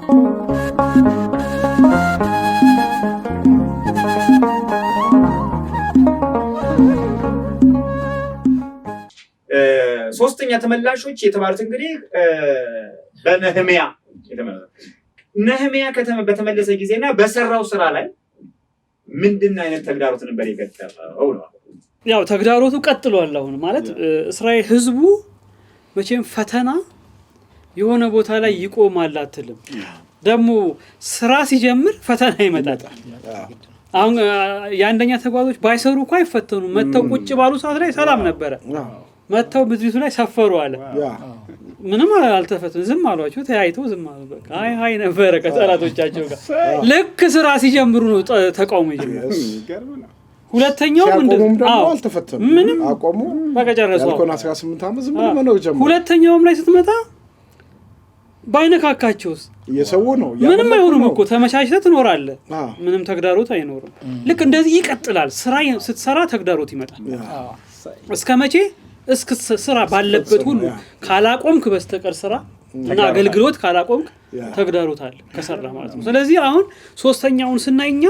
ሶስተኛ ተመላሾች የተባሉት እንግዲህ በነህሚያ የተመለሰ ነህሚያ በተመለሰ ጊዜና በሰራው ስራ ላይ ምንድን አይነት ተግዳሮት ነበር የገጠመው ነው? ያው ተግዳሮቱ ቀጥሏል። አሁን ማለት እስራኤል ህዝቡ መቼም ፈተና የሆነ ቦታ ላይ ይቆማል አትልም። ደግሞ ስራ ሲጀምር ፈተና ይመጣል። አሁን የአንደኛ ተጓዦች ባይሰሩ እንኳን አይፈተኑም። መተው ቁጭ ባሉ ሰዓት ላይ ሰላም ነበረ። መተው ምድሪቱ ላይ ሰፈሩ አለ። ምንም አልተፈተኑ፣ ዝም አሏቸው። ተያይተው ዝም አሉ። በቃ አይ ነበረ ከጠላቶቻቸው ጋር። ልክ ስራ ሲጀምሩ ነው ተቃውሞ ይጀምራል። ሁለተኛው ምንም አቆሙ። በቃ ጨረሱ። ያልኮን 18 ዓመት ዝም ብሎ ነው ጀመረ። ሁለተኛውም ላይ ስትመጣ ባይነካካቸውስ እየሰው ነው ምንም አይሆንም እኮ ተመቻችተህ ትኖራለህ። ምንም ተግዳሮት አይኖርም። ልክ እንደዚህ ይቀጥላል። ስራ ስትሰራ ተግዳሮት ይመጣል። እስከመቼ? እስከ ስራ ባለበት ሁሉ ካላቆምክ በስተቀር ስራ እና አገልግሎት ካላቆምክ ተግዳሮት አለ ከሰራ ማለት ነው። ስለዚህ አሁን ሶስተኛውን ስናይኛ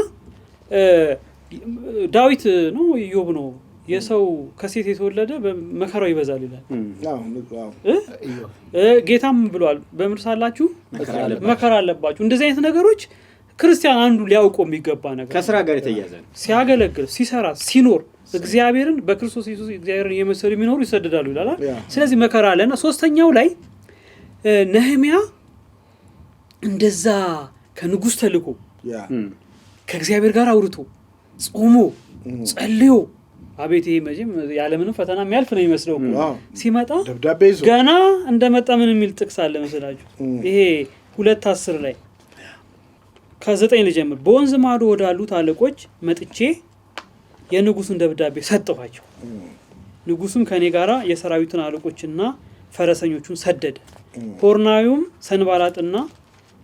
ዳዊት ነው ኢዮብ ነው የሰው ከሴት የተወለደ መከራው ይበዛል ይላል። ጌታም ብሏል በምድር ሳላችሁ መከራ አለባችሁ። እንደዚህ አይነት ነገሮች ክርስቲያን አንዱ ሊያውቀው የሚገባ ነገር ከስራ ጋር የተያያዘ ሲያገለግል ሲሰራ ሲኖር እግዚአብሔርን በክርስቶስ ኢየሱስ እግዚአብሔርን የመሰሉ የሚኖሩ ይሰደዳሉ ይላል። ስለዚህ መከራ አለና ሶስተኛው ላይ ነህሚያ እንደዛ ከንጉስ ተልቆ ከእግዚአብሔር ጋር አውርቶ ጾሞ ጸልዮ አቤት ይሄ መቼም ያለምንም ፈተና የሚያልፍ ነው ይመስለው ሲመጣ ገና እንደመጣ ምን የሚል ጥቅስ አለ መሰላችሁ? ይሄ 2:10 ላይ ከ9 ልጀምር። በወንዝ ማዶ ወዳሉት አለቆች መጥቼ የንጉሱን ደብዳቤ ሰጠኋቸው። ንጉሱም ከኔ ጋራ የሰራዊቱን አለቆችና ፈረሰኞቹን ሰደደ። ሆርናዊውም ሰንባላጥና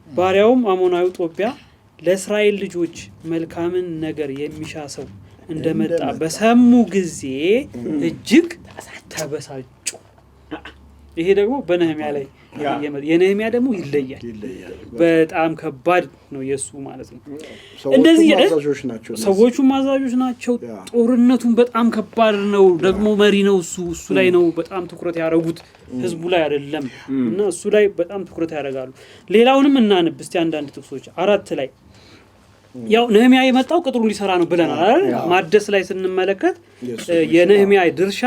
ባሪያውም አሞናዊው ጦቢያ ለእስራኤል ልጆች መልካምን ነገር የሚሻ ሰው እንደመጣ በሰሙ ጊዜ እጅግ ተበሳጩ። ይሄ ደግሞ በነህሚያ ላይ የነህሚያ ደግሞ ይለያል። በጣም ከባድ ነው የሱ ማለት ነው። እንደዚህ ሰዎቹ ማዛዦች ናቸው። ጦርነቱን በጣም ከባድ ነው። ደግሞ መሪ ነው እሱ ላይ ነው በጣም ትኩረት ያደረጉት ህዝቡ ላይ አይደለም። እና እሱ ላይ በጣም ትኩረት ያደርጋሉ። ሌላውንም እናንብ እስቲ አንዳንድ ጥቅሶች 4 ላይ ያው ነህሚያ የመጣው ቅጥሩን ሊሰራ ነው ብለናል አይደል? ማደስ ላይ ስንመለከት የነህሚያ ድርሻ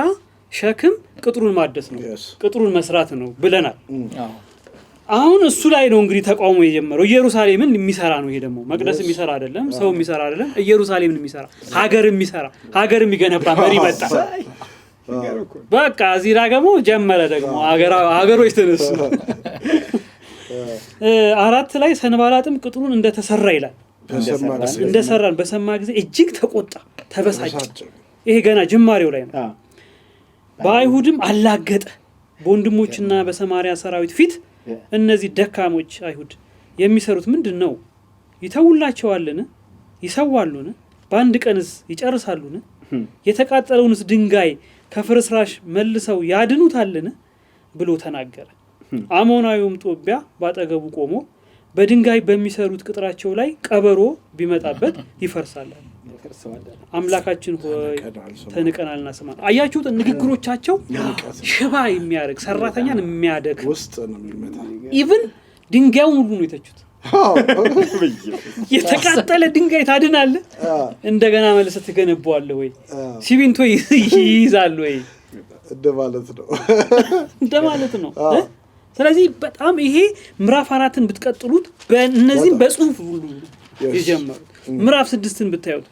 ሸክም ቅጥሩን ማደስ ነው፣ ቅጥሩን መስራት ነው ብለናል። አሁን እሱ ላይ ነው እንግዲህ ተቃውሞ የጀመረው። ኢየሩሳሌምን የሚሰራ ነው። ይሄ ደግሞ መቅደስ የሚሰራ አይደለም፣ ሰው የሚሰራ አይደለም፣ ኢየሩሳሌምን የሚሰራ ሀገር የሚገነባ መሪ መጣ። በቃ እዚህ ላይ ደግሞ ጀመረ ደግሞ ሀገሮች ተነሱ። 4 ላይ ሰንባላጥም ቅጥሩን እንደተሰራ ይላል። እንደሰራን በሰማ ጊዜ እጅግ ተቆጣ፣ ተበሳጨ። ይሄ ገና ጅማሬው ላይ ነው። በአይሁድም አላገጠ። በወንድሞችና በሰማሪያ ሰራዊት ፊት እነዚህ ደካሞች አይሁድ የሚሰሩት ምንድን ነው? ይተውላቸዋልን? ይሰዋሉን? በአንድ ቀንስ ይጨርሳሉን? የተቃጠለውንስ ድንጋይ ከፍርስራሽ መልሰው ያድኑታልን? ብሎ ተናገረ። አሞናዊውም ጦቢያ ባጠገቡ ቆሞ በድንጋይ በሚሰሩት ቅጥራቸው ላይ ቀበሮ ቢመጣበት ይፈርሳል። አምላካችን ሆይ ተንቀናልና ስማን። አያችሁት? ንግግሮቻቸው ሽባ የሚያደርግ ሰራተኛን የሚያደግ ውስጥ ነው የሚመጣ። ኢቭን ድንጋዩን ሁሉ ነው የተቹት። የተቃጠለ ድንጋይ ታድናለህ? እንደገና መልሰህ ትገነባዋለህ ወይ? ሲሚንቶ ይይዛል ወይ? እንደማለት ነው። ስለዚህ በጣም ይሄ ምዕራፍ 4ን ብትቀጥሉት በእነዚህ በጽሁፍ ሁሉ ይጀምራል። ምዕራፍ 6ን ብታዩት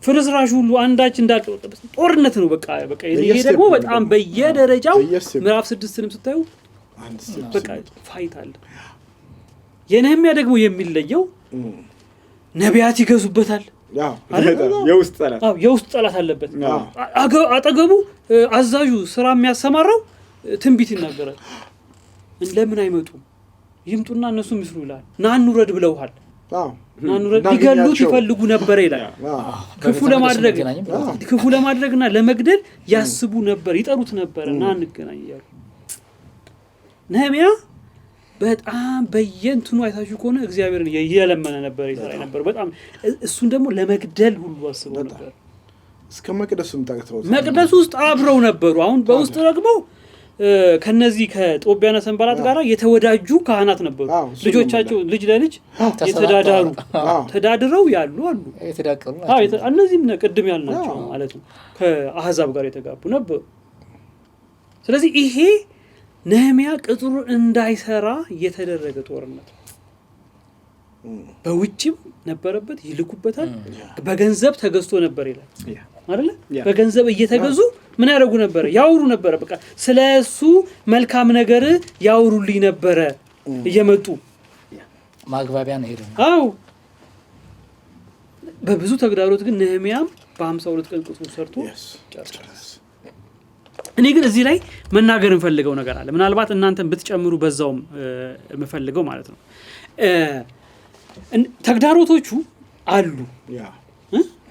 ፍርስራሽ ሁሉ አንዳች እንዳልተወጣበት ጦርነት ነው። በቃ ይሄ ደግሞ በጣም በየደረጃው ምዕራፍ 6ንም ስታዩ በቃ ፋይት አለ። የነህሚያ ደግሞ የሚለየው ነቢያት ይገዙበታል። የውስጥ ጠላት አለበት። አጠገቡ አዛዡ ስራ የሚያሰማራው ትንቢት ይናገራል። ለምን አይመጡም? ይምጡና እነሱ ምስሉ ይላል። ና እንውረድ ብለውሃል። ናኑረድ ሊገሉት ይፈልጉ ነበር ይላል። ክፉ ለማድረግና ለመግደል ያስቡ ነበር፣ ይጠሩት ነበር። ና እንገናኝ ይላል። ነህሚያ በጣም በየእንትኑ አይታችሁ ከሆነ እግዚአብሔርን እየለመነ ነበር ይሰራ ነበር። በጣም እሱን ደግሞ ለመግደል ሁሉ አስበው ነበር። እስከ መቅደሱም ጠርተው መቅደስ ውስጥ አብረው ነበሩ። አሁን በውስጥ ደግሞ ከነዚህ ከጦቢያና ሰንባላት ጋር የተወዳጁ ካህናት ነበሩ። ልጆቻቸው ልጅ ለልጅ የተዳዳሩ ተዳድረው ያሉ አሉ። እነዚህም ቅድም ያልናቸው ማለት ነው ከአህዛብ ጋር የተጋቡ ነበሩ። ስለዚህ ይሄ ነህምያ ቅጥሩ እንዳይሰራ የተደረገ ጦርነት በውጭም ነበረበት፣ ይልኩበታል። በገንዘብ ተገዝቶ ነበር ይላል አይደል? በገንዘብ እየተገዙ ምን ያደርጉ ነበር? ያወሩ ነበር። በቃ ስለሱ መልካም ነገር ያወሩልኝ ነበር እየመጡ ማግባቢያ ነው ሄደ። አዎ በብዙ ተግዳሮት ግን ነህምያም በ52 ቀን ቅጥሩ ሰርቶ ጨረሰ። እኔ ግን እዚህ ላይ መናገር እንፈልገው ነገር አለ። ምናልባት እናንተን ብትጨምሩ በዛውም የምፈልገው ማለት ነው ተግዳሮቶቹ አሉ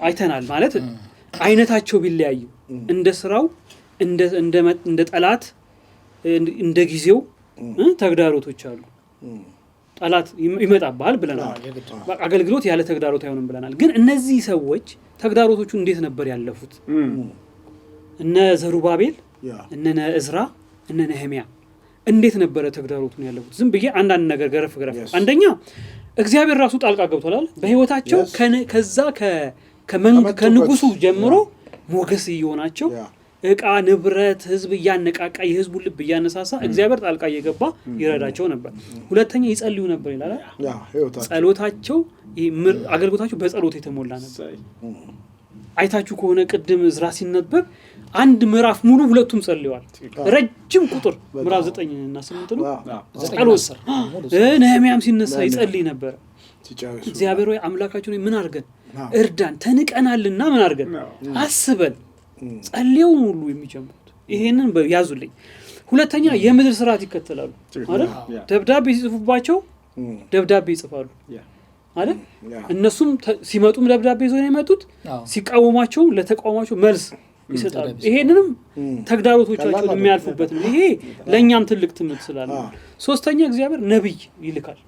አይተናል ማለት አይነታቸው ቢለያዩ እንደ ስራው እንደ ጠላት እንደ ጊዜው ተግዳሮቶች አሉ። ጠላት ይመጣባል ብለናል። አገልግሎት ያለ ተግዳሮት አይሆንም ብለናል። ግን እነዚህ ሰዎች ተግዳሮቶቹ እንዴት ነበር ያለፉት? እነ ዘሩባቤል እነ እዝራ እነ ነህምያ እንዴት ነበር ተግዳሮቱን ያለፉት? ዝም ብዬ አንዳንድ ነገር ገረፍ አንደኛ እግዚአብሔር ራሱ ጣልቃ ገብቷል በህይወታቸው። ከዛ ከንጉሱ ጀምሮ ሞገስ እየሆናቸው እቃ ንብረት ህዝብ እያነቃቃ የህዝቡ ልብ እያነሳሳ እግዚአብሔር ጣልቃ እየገባ ይረዳቸው ነበር። ሁለተኛ ይጸልዩ ነበር ይላል። ጸሎታቸው አገልግሎታቸው በጸሎት የተሞላ ነበር። አይታችሁ ከሆነ ቅድም እዝራ ሲነበብ አንድ ምዕራፍ ሙሉ ሁለቱም ጸልየዋል። ረጅም ቁጥር ምዕራፍ 9 እና 8 ነው ጸሎት። ነህምያም ሲነሳ ይጸልይ ነበር። እግዚአብሔር ሆይ አምላካችን ምን አድርገን እርዳን፣ ተንቀናልና ምን አድርገን አስበን ጸልየው ሁሉ የሚጀምሩት ይሄንን ያዙልኝ። ሁለተኛ የምድር ስርዓት ይከተላሉ አይደል? ደብዳቤ ሲጽፉባቸው ደብዳቤ ይጽፋሉ አይደል? እነሱም ሲመጡም ደብዳቤ ይዘው ነው የመጡት። ሲቃወሟቸው ለተቃውሟቸው መልስ ይሰጣሉ። ይሄንንም ተግዳሮቶቻቸው የሚያልፉበት ነው። ይሄ ለኛም ትልቅ ትምህርት ስላለ። ሶስተኛ እግዚአብሔር ነብይ ይልካል።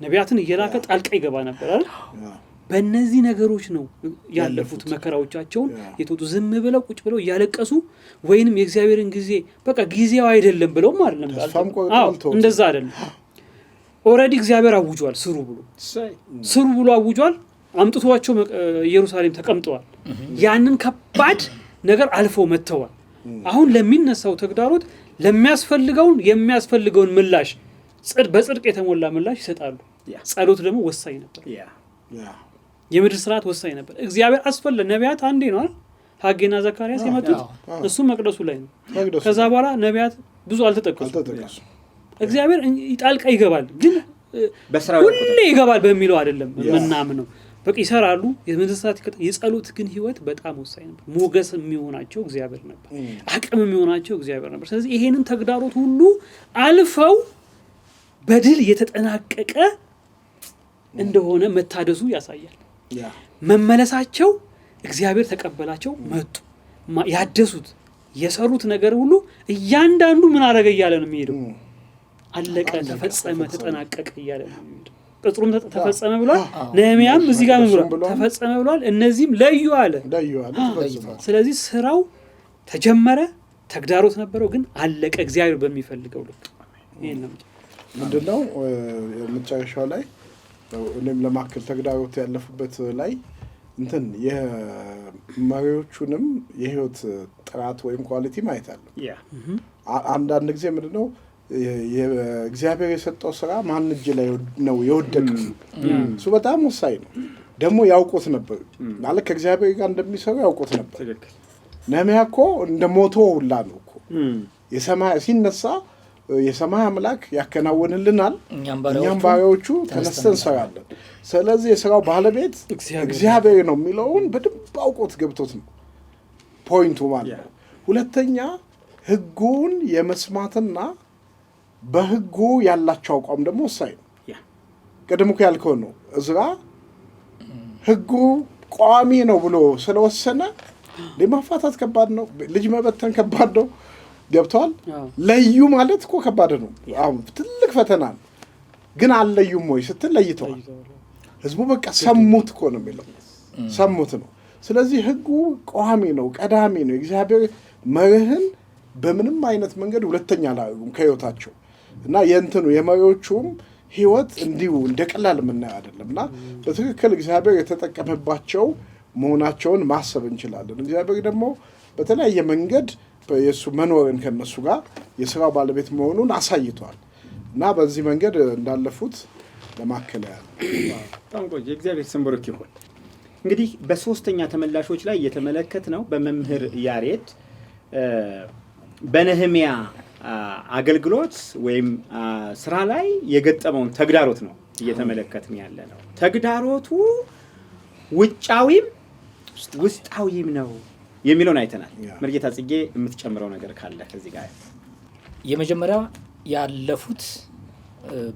ነቢያትን እየላከ ጣልቃ ይገባ ነበር አይደል? በእነዚህ ነገሮች ነው ያለፉት መከራዎቻቸውን የተወጡ። ዝም ብለው ቁጭ ብለው እያለቀሱ ወይንም የእግዚአብሔርን ጊዜ በቃ ጊዜው አይደለም ብለው ማለት ነው። እንደዛ አይደለም። ኦሬዲ እግዚአብሔር አውጇል። ስሩ ብሎ አውጇል። አምጥቷቸው ኢየሩሳሌም ተቀምጠዋል። ያንን ከባድ ነገር አልፈው መተዋል። አሁን ለሚነሳው ተግዳሮት የሚያስፈልገውን ምላሽ በጽድቅ የተሞላ ምላሽ ይሰጣሉ። ጸሎት ደግሞ ወሳኝ ነበር። የምድር ስርዓት ወሳኝ ነበር። እግዚአብሔር ነቢያት አንዴ ነው አይደል? ሐጌና ዘካርያስ የመጡት እሱ መቅደሱ ላይ ነው። ከዛ በኋላ ነቢያት ብዙ አልተጠቀሱም። እግዚአብሔር ጣልቃ ይገባል፣ ግን ሁሌ ይገባል በሚለው አይደለም ምናምነው። በቃ ይሰራሉ። የምድር ስርዓት የጸሎት ግን ህይወት በጣም ወሳኝ ነበር። ሞገስ የሚሆናቸው እግዚአብሔር ነበር። አቅም የሚሆናቸው እግዚአብሔር ነበር። ስለዚህ ይሄንን ተግዳሮት ሁሉ አልፈው በድል የተጠናቀቀ እንደሆነ መታደሱ ያሳያል። መመለሳቸው እግዚአብሔር ተቀበላቸው፣ መጡ። ያደሱት የሰሩት ነገር ሁሉ እያንዳንዱ ምን አረገ እያለ ነው የሚሄደው። አለቀ፣ ተፈጸመ፣ ተጠናቀቀ እያለ ነው የሚሄደው። ቅጥሩም ተፈጸመ ብሏል። ነህምያም እዚህ ጋር ምን ብሏል? ተፈጸመ ብሏል። እነዚህም ለዩ አለ። ስለዚህ ስራው ተጀመረ። ተግዳሮት ነበረው፣ ግን አለቀ እግዚአብሔር በሚፈልገው ልክ። ይሄን ነው ምንድነው መጨረሻው ላይ እኔም ለማከል ተግዳሮት ያለፉበት ላይ እንትን የመሪዎቹንም የህይወት ጥራት ወይም ኳሊቲ ማየት አለ። አንዳንድ ጊዜ ምንድነው የእግዚአብሔር የሰጠው ስራ ማን እጅ ላይ ነው የወደቀው? እሱ በጣም ወሳኝ ነው። ደግሞ ያውቁት ነበር ማለት ከእግዚአብሔር ጋር እንደሚሰሩ ያውቁት ነበር። ነህምያ እኮ እንደ ሞቶ ሁላ ነው እኮ የሰማይ ሲነሳ የሰማይ አምላክ ያከናውንልናል፣ እኛም ባሪያዎቹ ተነስተን እንሰራለን። ስለዚህ የስራው ባለቤት እግዚአብሔር ነው የሚለውን በደንብ አውቆት ገብቶት ነው ፖይንቱ ማለት ነው። ሁለተኛ ህጉን የመስማትና በህጉ ያላቸው አቋም ደግሞ ወሳኝ ነው። ቀደም እኮ ያልከው ነው እዝራ ህጉ ቋሚ ነው ብሎ ስለወሰነ ለማፋታት ከባድ ነው፣ ልጅ መበተን ከባድ ነው። ገብቷል። ለዩ ማለት እኮ ከባድ ነው። አሁን ትልቅ ፈተና ነው። ግን አለዩም ወይ ስትል ለይተዋል። ህዝቡ በቃ ሰሙት እኮ ነው የሚለው ሰሙት ነው። ስለዚህ ህጉ ቋሚ ነው፣ ቀዳሚ ነው። እግዚአብሔር መርህን በምንም አይነት መንገድ ሁለተኛ አላደረጉም ከህይወታቸው እና የእንትኑ የመሪዎቹም ህይወት እንዲሁ እንደቀላል የምናየው አይደለም እና በትክክል እግዚአብሔር የተጠቀመባቸው መሆናቸውን ማሰብ እንችላለን። እግዚአብሔር ደግሞ በተለያየ መንገድ የሱ መኖርን ከነሱ ጋር የሥራው ባለቤት መሆኑን አሳይቷል እና በዚህ መንገድ እንዳለፉት ለማከለ ያለ በጣም ቆንጆ። እግዚአብሔር ስም ብሩክ ይሁን። እንግዲህ በሶስተኛ ተመላሾች ላይ እየተመለከትነው በመምህር ያሬድ በነህምያ አገልግሎት ወይም ስራ ላይ የገጠመውን ተግዳሮት ነው እየተመለከትን ያለ ነው። ተግዳሮቱ ውጫዊም ውስጣዊም ነው የሚለውን አይተናል። መርጌታ ጽጌ የምትጨምረው ነገር ካለ ከዚህ ጋር? የመጀመሪያው ያለፉት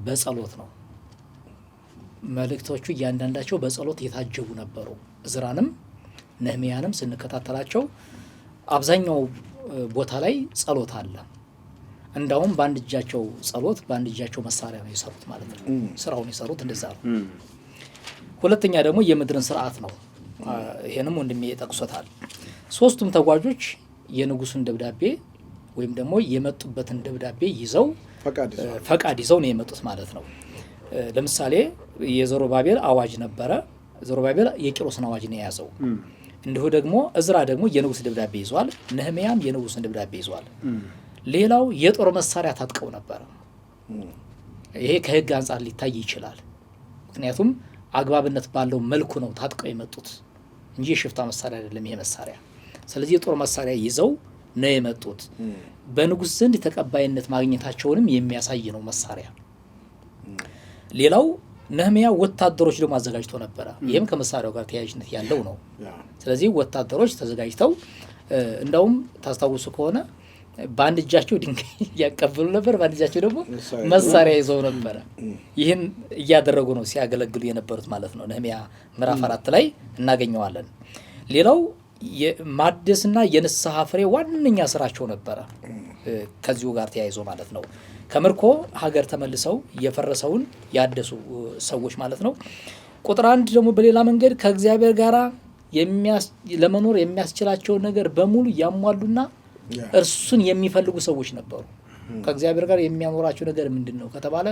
በጸሎት ነው። መልእክቶቹ እያንዳንዳቸው በጸሎት የታጀቡ ነበሩ። ዕዝራንም ነህምያንም ስንከታተላቸው አብዛኛው ቦታ ላይ ጸሎት አለ። እንዳውም በአንድ እጃቸው ጸሎት በአንድ እጃቸው መሳሪያ ነው የሰሩት ማለት ነው። ስራውን የሰሩት እንደዛ ነው። ሁለተኛ ደግሞ የምድርን ስርዓት ነው። ይሄንም ወንድሜ ጠቅሶታል። ሶስቱም ተጓዦች የንጉሱን ደብዳቤ ወይም ደግሞ የመጡበትን ደብዳቤ ይዘው ፈቃድ ይዘው ነው የመጡት ማለት ነው። ለምሳሌ የዘሩባቤል አዋጅ ነበረ። ዘሩባቤል የቂሮስን አዋጅ ነው የያዘው። እንዲሁ ደግሞ ዕዝራ ደግሞ የንጉስ ደብዳቤ ይዟል። ነህምያም የንጉስን ደብዳቤ ይዟል። ሌላው የጦር መሳሪያ ታጥቀው ነበር። ይሄ ከህግ አንጻር ሊታይ ይችላል። ምክንያቱም አግባብነት ባለው መልኩ ነው ታጥቀው የመጡት እንጂ የሽፍታ መሳሪያ አይደለም ይሄ መሳሪያ። ስለዚህ የጦር መሳሪያ ይዘው ነው የመጡት። በንጉስ ዘንድ ተቀባይነት ማግኘታቸውንም የሚያሳይ ነው መሳሪያ። ሌላው ነህምያ ወታደሮች ደግሞ አዘጋጅቶ ነበር። ይሄም ከመሳሪያው ጋር ተያያዥነት ያለው ነው። ስለዚህ ወታደሮች ተዘጋጅተው እንደውም ታስታውሱ ከሆነ በአንድ እጃቸው ድንጋይ ያቀብሉ ነበር፣ በአንድ እጃቸው ደግሞ መሳሪያ ይዘው ነበር። ይህን እያደረጉ ነው ሲያገለግሉ የነበሩት ማለት ነው። ነህምያ ምዕራፍ 4 ላይ እናገኘዋለን። ሌላው የማደስና የንስሐ ፍሬ ዋነኛ ስራቸው ነበረ ከዚሁ ጋር ተያይዞ ማለት ነው። ከምርኮ ሀገር ተመልሰው የፈረሰውን ያደሱ ሰዎች ማለት ነው። ቁጥር 1 ደግሞ በሌላ መንገድ ከእግዚአብሔር ጋር ለመኖር የሚያስችላቸውን ነገር በሙሉ ያሟሉና እርሱን የሚፈልጉ ሰዎች ነበሩ። ከእግዚአብሔር ጋር የሚያኖራቸው ነገር ምንድነው ከተባለ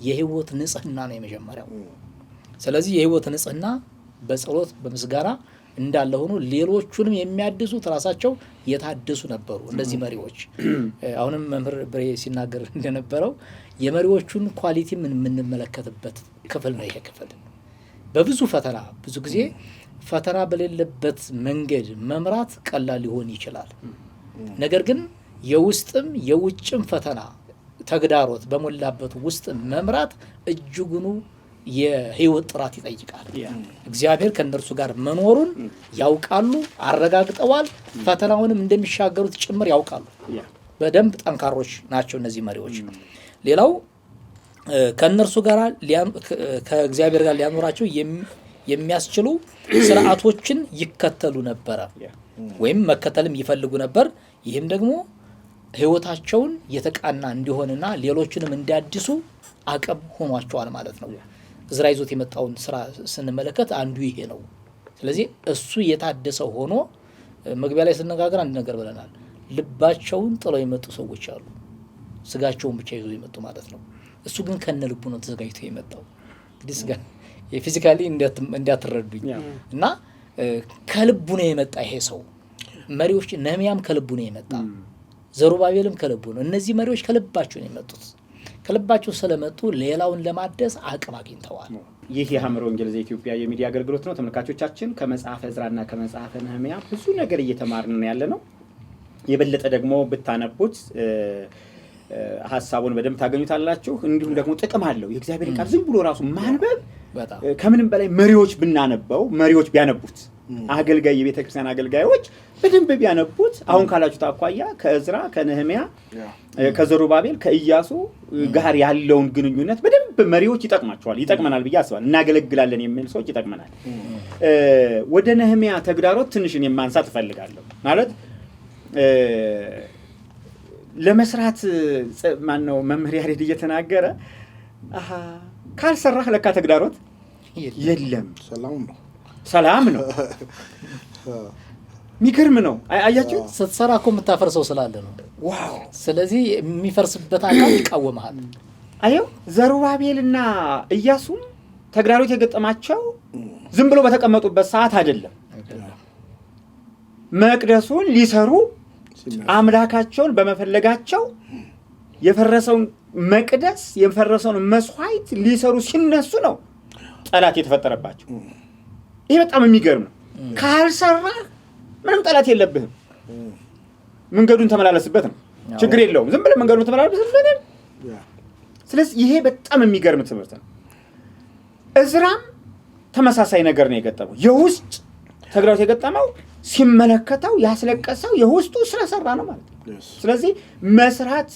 የህይወት ንጽህና ነው የመጀመሪያው። ስለዚህ የህይወት ንጽህና በጸሎት በምስጋና እንዳለ ሆኖ ሌሎቹንም የሚያድሱት ራሳቸው የታደሱ ነበሩ። እንደዚህ መሪዎች አሁንም መምህር ብሬ ሲናገር እንደነበረው የመሪዎቹን ኳሊቲ ምን የምንመለከትበት ክፍል ነው ይሄ ክፍል። በብዙ ፈተና ብዙ ጊዜ ፈተና በሌለበት መንገድ መምራት ቀላል ሊሆን ይችላል። ነገር ግን የውስጥም የውጭም ፈተና ተግዳሮት በሞላበት ውስጥ መምራት እጅጉኑ የህይወት ጥራት ይጠይቃል። እግዚአብሔር ከነርሱ ጋር መኖሩን ያውቃሉ፣ አረጋግጠዋል። ፈተናውንም እንደሚሻገሩት ጭምር ያውቃሉ። በደንብ ጠንካሮች ናቸው እነዚህ መሪዎች። ሌላው ከነርሱ ጋር ከእግዚአብሔር ጋር ሊያኖራቸው የሚያስችሉ ስርዓቶችን ይከተሉ ነበር ወይም መከተልም ይፈልጉ ነበር። ይህም ደግሞ ህይወታቸውን የተቃና እንዲሆንና ሌሎችንም እንዲያድሱ አቅም ሆኗቸዋል ማለት ነው። ዕዝራ ይዞት የመጣውን ስራ ስንመለከት አንዱ ይሄ ነው። ስለዚህ እሱ የታደሰው ሆኖ መግቢያ ላይ ስነጋገር አንድ ነገር ብለናል። ልባቸውን ጥለው የመጡ ሰዎች አሉ፣ ስጋቸውን ብቻ ይዞ የመጡ ማለት ነው። እሱ ግን ከነ ልቡ ነው ተዘጋጅቶ የመጣው። እንግዲህ ስጋ የፊዚካሊ እንዲያትረዱኝ እና ከልቡ ነው የመጣ ይሄ ሰው። መሪዎች ነህምያም ከልቡ ነው የመጣ፣ ዘሩባቤልም ከልቡ ነው። እነዚህ መሪዎች ከልባቸው ነው የመጡት። ከልባቸው ስለመጡ ሌላውን ለማደስ አቅም አግኝተዋል። ይህ የሐመር ወንጌል ዘኢትዮጵያ የሚዲያ አገልግሎት ነው። ተመልካቾቻችን ከመጽሐፈ ዕዝራና ከመጽሐፈ ነህምያ ብዙ ነገር እየተማርን ያለ ነው። የበለጠ ደግሞ ብታነቡት ሐሳቡን በደንብ ታገኙታላችሁ። እንዲሁም ደግሞ ጥቅም አለው። የእግዚአብሔር ቃል ዝም ብሎ ራሱ ማንበብ ከምንም በላይ መሪዎች ብናነበው መሪዎች ቢያነቡት አገልጋይ የቤተ ክርስቲያን አገልጋዮች በደንብ ቢያነቡት አሁን ካላችሁት አኳያ ከዕዝራ ከነህምያ ከዘሩባቤል ከኢያሱ ጋር ያለውን ግንኙነት በደንብ መሪዎች ይጠቅመናል ብዬ አስባለሁ። እናገለግላለን የሚል ሰዎች ይጠቅመናል። ወደ ነህምያ ተግዳሮት ትንሽን የማንሳት እፈልጋለሁ። ማለት ለመስራት ማነው መምህር ያሬድ እየተናገረ ካልሰራህ ለካ ተግዳሮት የለም። ሰላም ነው። የሚገርም ነው። አያችሁ ስትሰራ እኮ የምታፈርሰው ስላለ ነው። ዋው! ስለዚህ የሚፈርስበት አካል ይቃወማል። አየው ዘሩባቤልና ኢያሱ ተግዳሮት የገጠማቸው ዝም ብሎ በተቀመጡበት ሰዓት አይደለም። መቅደሱን ሊሰሩ አምላካቸውን በመፈለጋቸው የፈረሰውን መቅደስ የፈረሰውን መስዋዕት ሊሰሩ ሲነሱ ነው ጠላት የተፈጠረባቸው። ይሄ በጣም የሚገርም ነው። ካልሰራ ምንም ጠላት የለብህም። መንገዱን ተመላለስበት ነው፣ ችግር የለውም። ዝም ብለህ መንገዱን ተመላለስበት ነው። ስለዚህ ይሄ በጣም የሚገርም ትምህርት ነው። እዝራም ተመሳሳይ ነገር ነው የገጠመው። የውስጥ ተግዳሮት የገጠመው ሲመለከተው ያስለቀሰው የውስጡ ስለሰራ ነው ማለት ነው። ስለዚህ መስራት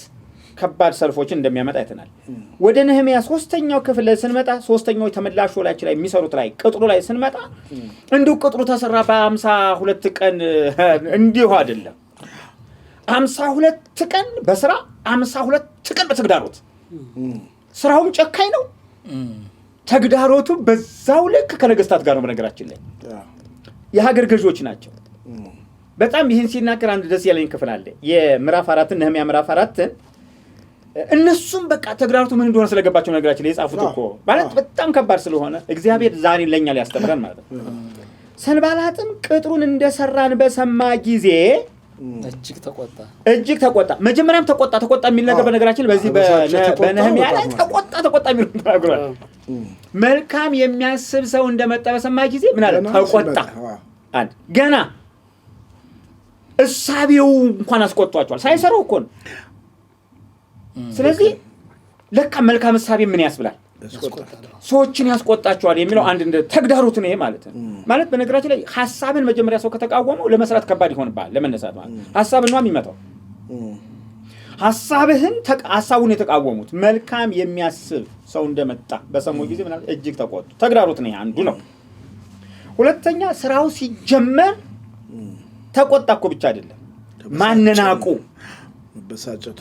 ከባድ ሰልፎችን እንደሚያመጣ አይተናል። ወደ ነህምያ 3ኛው ክፍል ላይ ስንመጣ 3ኛው ተመላሾች ላይ የሚሰሩት ላይ ቅጥሩ ላይ ስንመጣ እንዲሁ ቅጥሩ ተሰራ በ52 ቀን እንዲሁ አይደለም። 52 ቀን በስራ 52 ቀን በተግዳሮት። ስራውም ጨካኝ ነው፣ ተግዳሮቱ በዛው ልክ ከነገስታት ጋር ነው። በነገራችን ላይ የሀገር ገዢዎች ናቸው። በጣም ይህን ሲናገር አንድ ደስ ያለኝ ክፍል አለ። የምዕራፍ 4 ነህምያ ምዕራፍ 4 እነሱም በቃ ተግዳሮቱ ምን እንደሆነ ስለገባቸው ነገራችን ላይ የጻፉት እኮ ማለት በጣም ከባድ ስለሆነ እግዚአብሔር ዛሬ ለኛ ሊያስተምረን ማለት ነው። ሰንባላጥም ቅጥሩን እንደሰራን በሰማ ጊዜ እጅግ ተቆጣ። መጀመሪያም ተቆጣ የሚል ነገር በነገራችን በዚህ በነህምያ ላይ ተቆጣ የሚል ተናግሯል። መልካም የሚያስብ ሰው እንደመጣ በሰማ ጊዜ ምን አለ? ተቆጣ። አንድ ገና እሳቤው እንኳን አስቆጣቸዋል። ሳይሰሩ እኮ ነው። ስለዚህ ለካ መልካም እሳቤ ምን ያስብላል? ሰዎችን ያስቆጣቸዋል የሚለው አንድ እንደ ተግዳሮት ነው። ይሄ ማለት ነው። ማለት በነገራችን ላይ ሐሳብን መጀመሪያ ሰው ከተቃወመው ለመስራት ከባድ ይሆንባል፣ ለመነሳት ማለት ሐሳብን ነው የሚመጣው። ሐሳቡን የተቃወሙት መልካም የሚያስብ ሰው እንደመጣ በሰሙ ጊዜ ምን አለ? እጅግ ተቆጡ። ተግዳሮት ነው አንዱ ነው። ሁለተኛ ስራው ሲጀመር ተቆጣ እኮ ብቻ አይደለም፣ ማነናቁ በሳጨቱ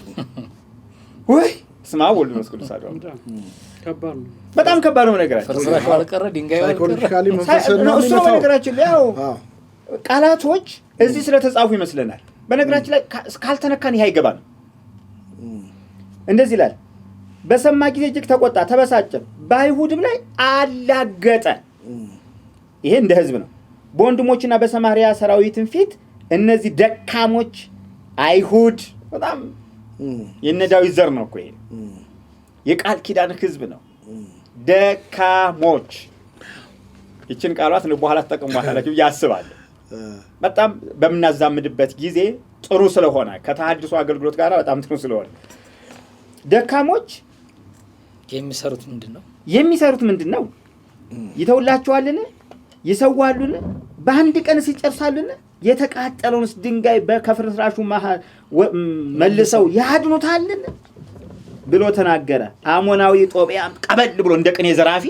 ወይ ስማ ወልድ መስኩልስ አለው ከባድ ነው። በጣም ከባድ ነው ነገራችን። ፍርስራሽ አልቀረ ድንጋይ ሳይኮሎጂካሊ መንፈስና ነው እሱ ነገራችን። ያው ቃላቶች እዚህ ስለተጻፉ ይመስለናል። በነገራችን ላይ ካልተነካን ይሄ አይገባም። እንደዚህ ይላል፣ በሰማ ጊዜ እጅግ ተቆጣ፣ ተበሳጨ፣ በአይሁድም ላይ አላገጠ። ይሄ እንደ ህዝብ ነው። በወንድሞችና በሰማሪያ ሰራዊትን ፊት እነዚህ ደካሞች አይሁድ በጣም የነ ዳዊት ዘር ነው እኮ ይሄ የቃል ኪዳን ህዝብ ነው። ደካሞች ይችን ቃሏት ነው በኋላ ተጠቅሟታላችሁ ያስባል። በጣም በመናዛምድበት ጊዜ ጥሩ ስለሆነ ከተሐድሶ አገልግሎት ጋር በጣም ጥሩ ስለሆነ ደካሞች የሚሰሩት ምንድነው? ይተውላቸዋልን? ይሰዋሉን? በአንድ ቀን ሲጨርሳሉን? የተቃጠለውንስ ድንጋይ ከፍርስራሹ መልሰው ያድኑታልን ብሎ ተናገረ። አሞናዊ ጦቢያም ቀበል ብሎ እንደ ቅኔ ዘራፊ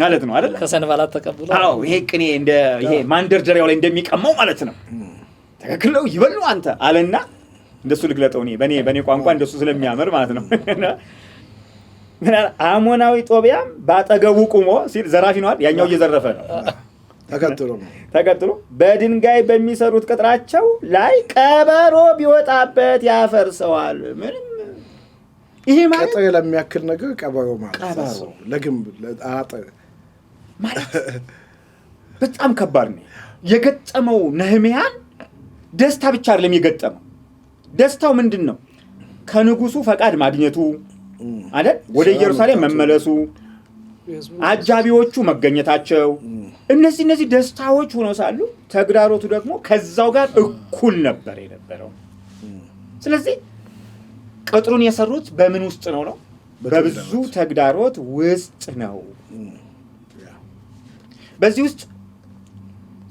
ማለት ነው አይደል? ከሰንባላት ተቀብሎ አዎ፣ ይሄ ቅኔ እንደ ይሄ ማንደርደሪያው ላይ እንደሚቀመው ማለት ነው። ትክክል ነው ይበሉ አንተ አለና እንደሱ ልግለጠው እኔ በኔ ቋንቋ እንደሱ ስለሚያምር ማለት ነው። አሞናዊ ጦቢያም ባጠገቡ ቆሞ ሲል ዘራፊ ነው አይደል? ያኛው እየዘረፈ ነው። ተከትሎ በድንጋይ በሚሰሩት ቅጥራቸው ላይ ቀበሮ ቢወጣበት ያፈርሰዋል። ምንም ይሄ ማለት ቀጥረ ለሚያክል ነገር ቀበሮ ማለት ነው። ለግንብ ለአጥር ማለት በጣም ከባድ ነው። የገጠመው ነህምያን ደስታ ብቻ አይደለም የገጠመው። ደስታው ምንድነው? ከንጉሱ ፈቃድ ማግኘቱ አይደል? ወደ ኢየሩሳሌም መመለሱ፣ አጃቢዎቹ መገኘታቸው፣ እነዚህ ደስታዎች ሆነው ሳሉ ተግዳሮቱ ደግሞ ከዛው ጋር እኩል ነበር የነበረው። ስለዚህ ቅጥሩን የሰሩት በምን ውስጥ ነው? በብዙ ተግዳሮት ውስጥ ነው። በዚህ ውስጥ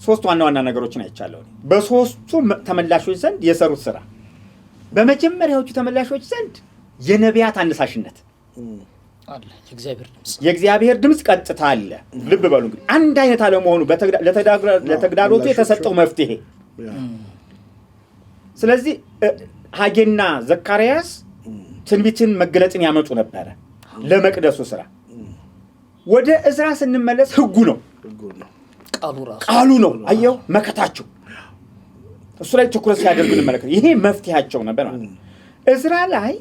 ሶስት ዋና ነገሮችን አይቻለሁ። በሶስቱ ተመላሾች ዘንድ የሰሩት ስራ፣ በመጀመሪያዎቹ ተመላሾች ዘንድ የነቢያት አነሳሽነት አለ፣ የእግዚአብሔር ድምጽ ቀጥታ አለ። ልብ በሉ እንግዲህ አንድ አይነት አለመሆኑ ለተግዳሮቱ የተሰጠው መፍትሄ። ስለዚህ ሐጌና ዘካርያስ ትንቢትን መገለጥን ያመጡ ነበረ። ለመቅደሱ ስራ። ወደ እዝራ ስንመለስ ህጉ ነው ቃሉ ነው አየው መከታቸው እሱ ላይ ትኩረት ሲያደርጉ እንመለከት። ይሄ መፍትሄያቸው ነበር ማለት ነው። እዝራ ላይ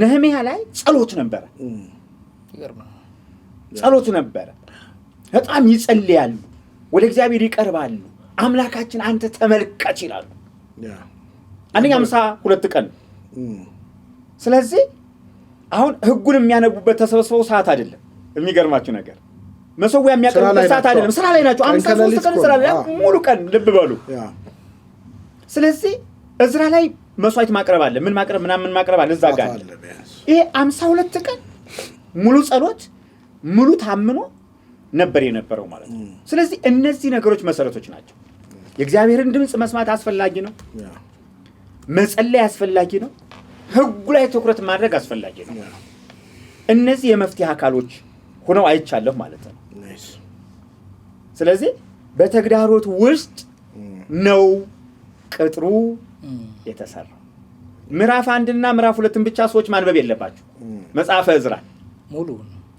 ነህምያ ላይ ጸሎት ነበር። ጸሎት ነበር። በጣም ይጸልያሉ፣ ወደ እግዚአብሔር ይቀርባሉ። አምላካችን አንተ ተመልከት ይላሉ። አንደኛ 52 ቀን። ስለዚህ አሁን ህጉን የሚያነቡበት ተሰብስበው ሰዓት አይደለም። የሚገርማችሁ ነገር መሰዊያ የሚያቀርቡበት ሰዓት አይደለም። ስራ ላይ ናቸው። 53 ቀን ስራ ላይ ሙሉ ቀን ልብ በሉ። ስለዚህ እዝራ ላይ መስዋዕት ማቅረብ አለ፣ ምን ማቅረብ አለ እዛ ጋር። ይሄ 52 ቀን ሙሉ ጸሎት ሙሉ ታምኖ ነበር የነበረው ማለት ነው። ስለዚህ እነዚህ ነገሮች መሰረቶች ናቸው። የእግዚአብሔርን ድምጽ መስማት አስፈላጊ ነው። መጸለይ አስፈላጊ ነው። ህጉ ላይ ትኩረት ማድረግ አስፈላጊ ነው። እነዚህ የመፍትሄ አካሎች ሆነው አይቻለሁ ማለት ነው። ስለዚህ በተግዳሮት ውስጥ ነው ቅጥሩ የተሰራው። ምዕራፍ 1 እና ምዕራፍ 2 ብቻ ሰዎች ማንበብ የለባቸው። መጽሐፈ ዕዝራ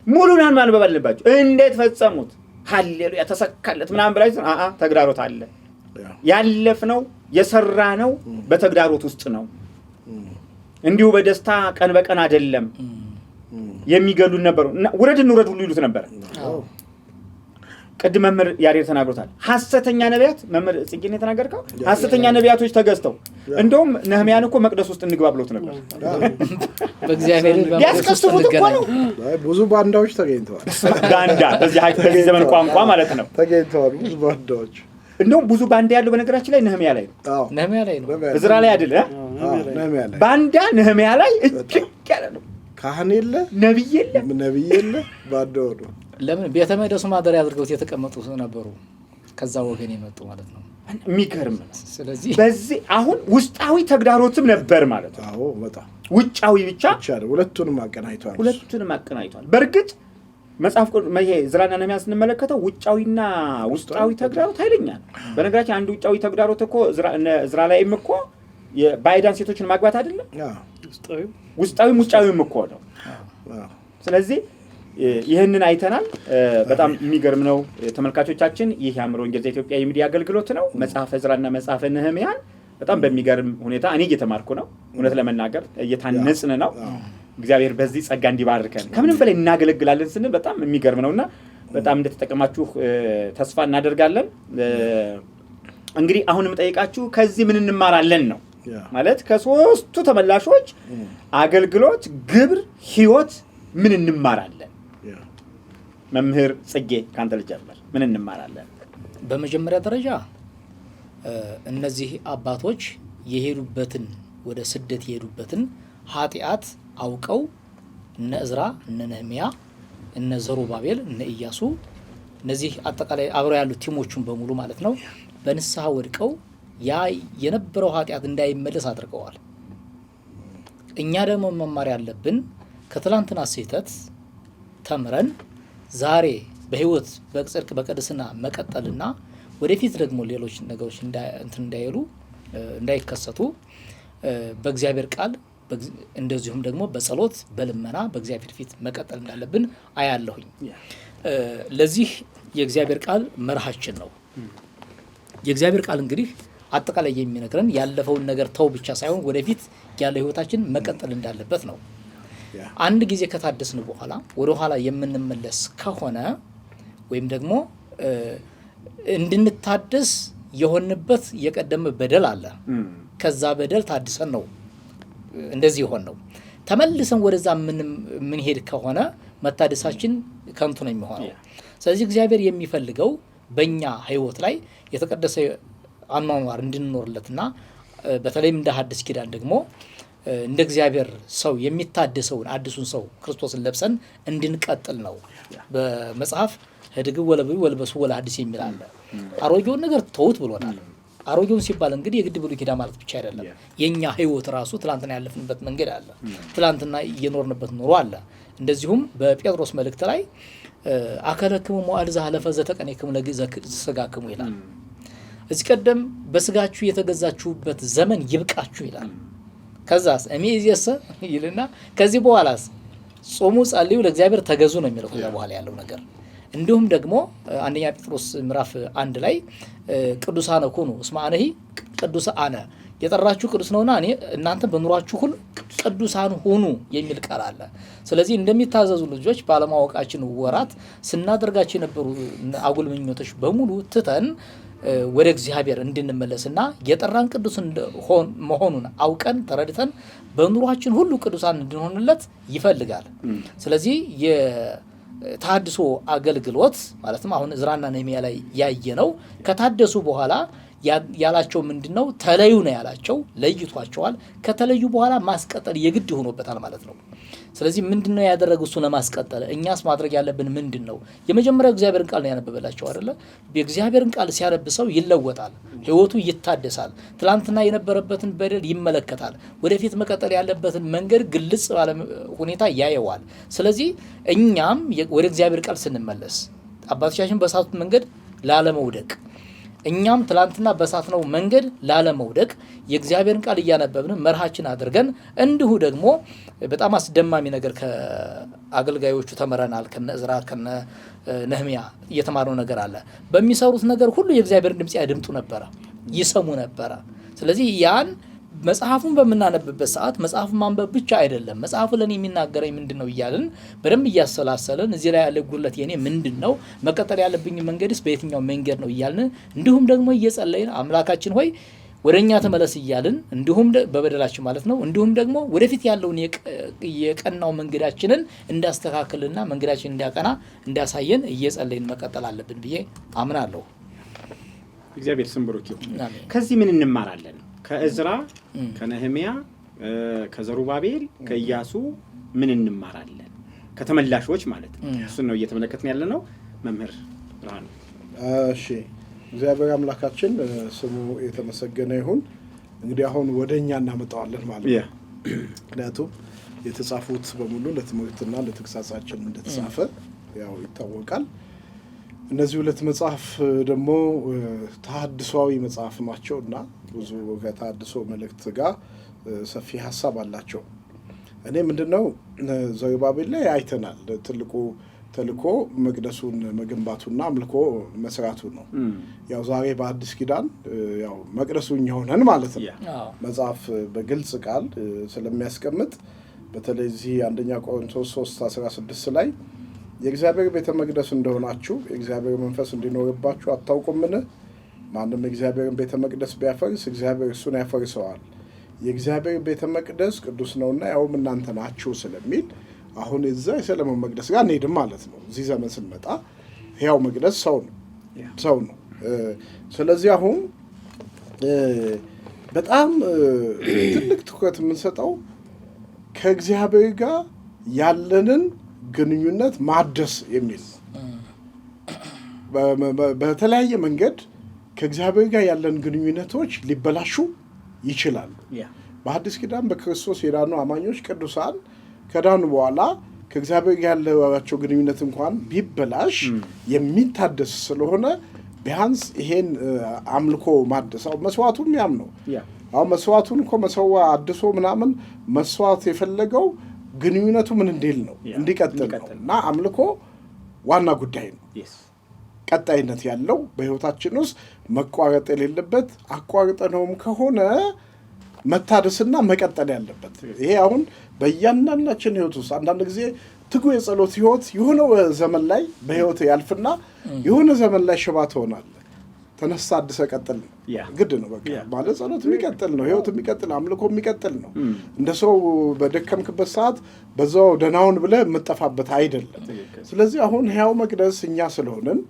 ሙሉን ማንበብ አለባቸው። እንዴት ፈጸሙት? ሃሌሉያ ተሰካለት ምናምን ብላችሁ ተግዳሮት አለ። ያለፍነው የሰራነው በተግዳሮት ውስጥ ነው። እንዲሁ በደስታ ቀን በቀን አይደለም። የሚገሉን ነበሩ። ውረድ እንውረድ ሁሉ ይሉት ነበር። ቅድም መምህር ያሬድ ተናግሮታል። ሐሰተኛ ነቢያት መምህር ጽጌን የተናገርከው ሐሰተኛ ነቢያቶች ተገዝተው እንደውም ነህምያን እኮ መቅደስ ውስጥ እንግባ ብሎት ነበር። በእግዚአብሔር ያስከስቱት እኮ ነው። ብዙ ባንዳዎች ተገኝተዋል። ባንዳ በዚህ ዘመን ቋንቋ ማለት ነው ተገኝተዋል። ብዙ ባንዳዎች እንደውም ብዙ ባንዳ ያለው በነገራችን ላይ ነህምያ ላይ ነው። ነህምያ ላይ ነው። ዕዝራ ላይ አይደለ? ባንዳ ነህምያ ላይ እጅግ ያለ ነው። ካህን የለ፣ ነብይ የለ፣ ባንዳ ነው። ለምን ቤተ መቅደሱ ማደሪያ አድርገው የተቀመጡ ነበሩ፣ ከዛ ወገን የመጡ ማለት ነው። የሚገርም ነው። ስለዚህ በዚህ አሁን ውስጣዊ ተግዳሮትም ነበር ማለት ነው። አዎ በጣም ውጫዊ ብቻ ሁለቱንም አቀናይቷል። በእርግጥ መጽሐፍ ይሄ ዕዝራና ነህምያ ስንመለከተው ውጫዊና ውስጣዊ ተግዳሮት ኃይለኛ ነው። በነገራችን አንድ ውጫዊ ተግዳሮት እኮ ዕዝራ ላይም እኮ የባይዳን ሴቶችን ማግባት አይደለም፣ ውስጣዊም ውጫዊም እኮ ነው። ስለዚህ ይህንን አይተናል። በጣም የሚገርም ነው ተመልካቾቻችን። ይህ የአእምሮ ወንጌል ዘኢትዮጵያ የሚዲያ አገልግሎት ነው። መጽሐፈ ዕዝራና መጽሐፈ ነህምያን በጣም በሚገርም ሁኔታ እኔ እየተማርኩ ነው። እውነት ለመናገር እየታነጽን ነው። እግዚአብሔር በዚህ ጸጋ እንዲባርከን ከምንም በላይ እናገለግላለን ስንል በጣም የሚገርም ነውና በጣም እንደተጠቀማችሁ ተስፋ እናደርጋለን። እንግዲህ አሁን የምጠይቃችሁ ከዚህ ምን እንማራለን ነው ማለት ከሶስቱ ተመላሾች አገልግሎት፣ ግብር፣ ህይወት ምን እንማራለን? መምህር ጽጌ ካንተ ልጀምር። ምን እንማራለን? በመጀመሪያ ደረጃ እነዚህ አባቶች የሄዱበትን ወደ ስደት የሄዱበትን ኃጢአት አውቀው እነ ዕዝራ፣ እነ ነህምያ፣ እነ ዘሩባቤል፣ እነ ኢያሱ እነዚህ አጠቃላይ አብረው ያሉት ቲሞቹን በሙሉ ማለት ነው በንስሐ ወድቀው ያ የነበረው ኃጢአት እንዳይመለስ አድርገዋል። እኛ ደግሞ መማር ያለብን ከትላንትና ስህተት ተምረን ዛሬ በህይወት በጽድቅ በቅድስና መቀጠልና ወደፊት ደግሞ ሌሎች ነገሮች እንዳይሉ እንዳይከሰቱ በእግዚአብሔር ቃል እንደዚሁም ደግሞ በጸሎት በልመና በእግዚአብሔር ፊት መቀጠል እንዳለብን አያለሁኝ። ለዚህ የእግዚአብሔር ቃል መርሃችን ነው። የእግዚአብሔር ቃል እንግዲህ አጠቃላይ የሚነግረን ያለፈውን ነገር ተው ብቻ ሳይሆን ወደፊት ያለ ህይወታችን መቀጠል እንዳለበት ነው። አንድ ጊዜ ከታደስን በኋላ ወደ ኋላ የምንመለስ ከሆነ ወይም ደግሞ እንድንታደስ የሆንበት የቀደመ በደል አለ። ከዛ በደል ታድሰን ነው እንደዚህ ይሆን ነው። ተመልሰን ወደዛ ምን ሄድ ከሆነ መታደሳችን ከንቱ ነው የሚሆነው። ስለዚህ እግዚአብሔር የሚፈልገው በእኛ ህይወት ላይ የተቀደሰ አኗኗር እንድንኖርለትና በተለይም እንደ ሐዲስ ኪዳን ደግሞ እንደ እግዚአብሔር ሰው የሚታደሰውን አዲሱን ሰው ክርስቶስን ለብሰን እንድንቀጥል ነው። በመጽሐፍ ህድግ ወለብዩ ወልበሱ ወለ ሐዲስ የሚል አለ። አሮጌውን ነገር ተውት ብሎናል። አሮጌውን ሲባል እንግዲህ የግድ ብሉይ ኪዳን ማለት ብቻ አይደለም። የኛ ህይወት ራሱ ትላንትና ያለፍንበት መንገድ አለ፣ ትላንትና እየኖርንበት ኑሮ አለ። እንደዚሁም በጴጥሮስ መልእክት ላይ አከለክሙ ሞአድ ዘሐለፈ ዘተቀነክሙ ለሥጋክሙ ይላል። እዚህ ቀደም በስጋችሁ የተገዛችሁበት ዘመን ይብቃችሁ ይላል። ከዛስ እሚይዘሰ ይልና ከዚህ በኋላስ ጾሙ፣ ጸልዩ፣ ለእግዚአብሔር ተገዙ ነው የሚለው ከዛ በኋላ ያለው ነገር። እንዲሁም ደግሞ አንደኛ ጴጥሮስ ምዕራፍ 1 ላይ ቅዱሳነ ኩኑ እስመ አነሂ ቅዱስ አነ የጠራችሁ ቅዱስ ነውና እኔ እናንተ በኑሯችሁ ሁሉ ቅዱሳን ሁኑ የሚል ቃል አለ። ስለዚህ እንደሚታዘዙ ልጆች ባለማወቃችን ወራት ስናደርጋቸው የነበሩ አጉል ምኞቶች በሙሉ ትተን ወደ እግዚአብሔር እንድንመለስና የጠራን ቅዱስ መሆኑን አውቀን ተረድተን በኑሯችን ሁሉ ቅዱሳን እንድንሆንለት ይፈልጋል። ስለዚህ የታድሶ አገልግሎት ማለትም አሁን ዕዝራና ነህምያ ላይ ያየነው ከታደሱ በኋላ ያላቸው ምንድነው? ተለዩ ነው ያላቸው። ለይቷቸዋል። ከተለዩ በኋላ ማስቀጠል የግድ ሆኖበታል ማለት ነው። ስለዚህ ምንድነው ያደረገው? እሱ ለማስቀጠል እኛስ ማድረግ ያለብን ምንድነው? የመጀመሪያው እግዚአብሔርን ቃል ነው ያነበበላቸው አይደለ? የእግዚአብሔርን ቃል ሲያነብሰው ይለወጣል፣ ህይወቱ ይታደሳል፣ ትላንትና የነበረበትን በደል ይመለከታል፣ ወደፊት መቀጠል ያለበትን መንገድ ግልጽ ባለ ሁኔታ ያየዋል። ስለዚህ እኛም ወደ እግዚአብሔር ቃል ስንመለስ አባቶቻችን በሳቱት መንገድ ላለመውደቅ እኛም ትላንትና በሳትነው መንገድ ላለመውደቅ የእግዚአብሔርን ቃል እያነበብን መርሃችን አድርገን እንዲሁ ደግሞ በጣም አስደማሚ ነገር ከአገልጋዮቹ ተመረናል። ከነ ዕዝራ ከነ ነህምያ እየተማረው ነገር አለ። በሚሰሩት ነገር ሁሉ የእግዚአብሔርን ድምጽ ያድምጡ ነበረ፣ ይሰሙ ነበረ። ስለዚህ ያን መጽሐፉን በመናነብበት ሰዓት መጽሐፉን ማንበብ ብቻ አይደለም፣ መጽሐፉ ለኔ የሚናገረኝ ምንድነው እያልን በደንብ እያሰላሰልን እዚህ ላይ ያለ ጉድለት የኔ ምንድነው፣ መቀጠል ያለብኝ መንገድስ በየትኛው መንገድ ነው እያልን እንዲሁም ደግሞ እየጸለይን አምላካችን ሆይ ወደኛ ተመለስ እያልን እንዲሁም በበደላችን ማለት ነው እንዲሁም ደግሞ ወደፊት ያለውን የቀናው መንገዳችንን እንዳስተካክልና መንገዳችንን እንዲያቀና እንዳሳየን እየጸለይን መቀጠል አለብን ብዬ አምናለሁ። እግዚአብሔር ስም ብሩክ ይሁን። ከዚህ ምን እንማራለን? ከዕዝራ ከነህምያ ከዘሩባቤል ከኢያሱ ምን እንማራለን? ከተመላሾች ማለት ነው። እሱን ነው እየተመለከትን ያለ ነው። መምህር ብርሃኑ። እሺ፣ እግዚአብሔር አምላካችን ስሙ የተመሰገነ ይሁን። እንግዲህ አሁን ወደኛ እናመጣዋለን ማለት ነው። ምክንያቱም የተጻፉት በሙሉ ለትምህርትና ለተግሳጻችን እንደተጻፈ ያው ይታወቃል። እነዚህ ሁለት መጽሐፍ ደግሞ ተሐድሶአዊ መጽሐፍ ናቸውና ብዙ ከተሐድሶ መልእክት ጋር ሰፊ ሀሳብ አላቸው። እኔ ምንድነው ዘሩባቤል ላይ አይተናል። ትልቁ ተልኮ መቅደሱን መገንባቱና አምልኮ መስራቱ ነው። ያው ዛሬ በአዲስ ኪዳን ያው መቅደሱ እኛ ሆነን ማለት ነው። መጽሐፍ በግልጽ ቃል ስለሚያስቀምጥ በተለይ እዚህ አንደኛ ቆሮንቶስ 3:16 ላይ የእግዚአብሔር ቤተ መቅደስ እንደሆናችሁ የእግዚአብሔር መንፈስ እንዲኖርባችሁ አታውቁምን? ማንም የእግዚአብሔርን ቤተ መቅደስ ቢያፈርስ እግዚአብሔር እሱን ያፈርሰዋል። የእግዚአብሔር ቤተ መቅደስ ቅዱስ ነውና ያውም እናንተ ናችሁ ስለሚል አሁን እዛ የሰለሞን መቅደስ ጋር እንሄድም ማለት ነው። እዚህ ዘመን ስንመጣ ሕያው መቅደስ ሰው ነው። ስለዚህ አሁን በጣም ትልቅ ትኩረት የምንሰጠው ከእግዚአብሔር ጋር ያለንን ግንኙነት ማደስ የሚል በተለያየ መንገድ ከእግዚአብሔር ጋር ያለን ግንኙነቶች ሊበላሹ ይችላሉ። በአዲስ ኪዳን በክርስቶስ የዳኑ አማኞች ቅዱሳን ከዳኑ በኋላ ከእግዚአብሔር ጋር ያላቸው ግንኙነት እንኳን ቢበላሽ የሚታደስ ስለሆነ ቢያንስ ይሄን አምልኮ ማደስ መስዋዕቱም ያም ነው። አሁን መስዋዕቱን እኮ መሰዋ አድሶ ምናምን መስዋዕት የፈለገው ግንኙነቱ ምን እንዲል ነው እንዲቀጥል ነው። እና አምልኮ ዋና ጉዳይ ነው። ቀጣይነት ያለው በህይወታችን ውስጥ መቋረጥ የሌለበት አቋርጠነውም ከሆነ መታደስና መቀጠል ያለበት ይሄ አሁን በእያንዳንዳችን ህይወት ውስጥ አንዳንድ ጊዜ ትጉ የጸሎት ህይወት የሆነ ዘመን ላይ በህይወት ያልፍና የሆነ ዘመን ላይ ሽባ ትሆናለህ። ተነሳ አድሰ ቀጥል ነው ግድ ነው። በቃ ማለት ጸሎት የሚቀጥል ነው፣ ህይወት የሚቀጥል አምልኮ የሚቀጥል ነው። እንደ ሰው በደከምክበት ሰዓት በዛው ደናውን ብለህ የምጠፋበት አይደለም። ስለዚህ አሁን ሕያው መቅደስ እኛ ስለሆነን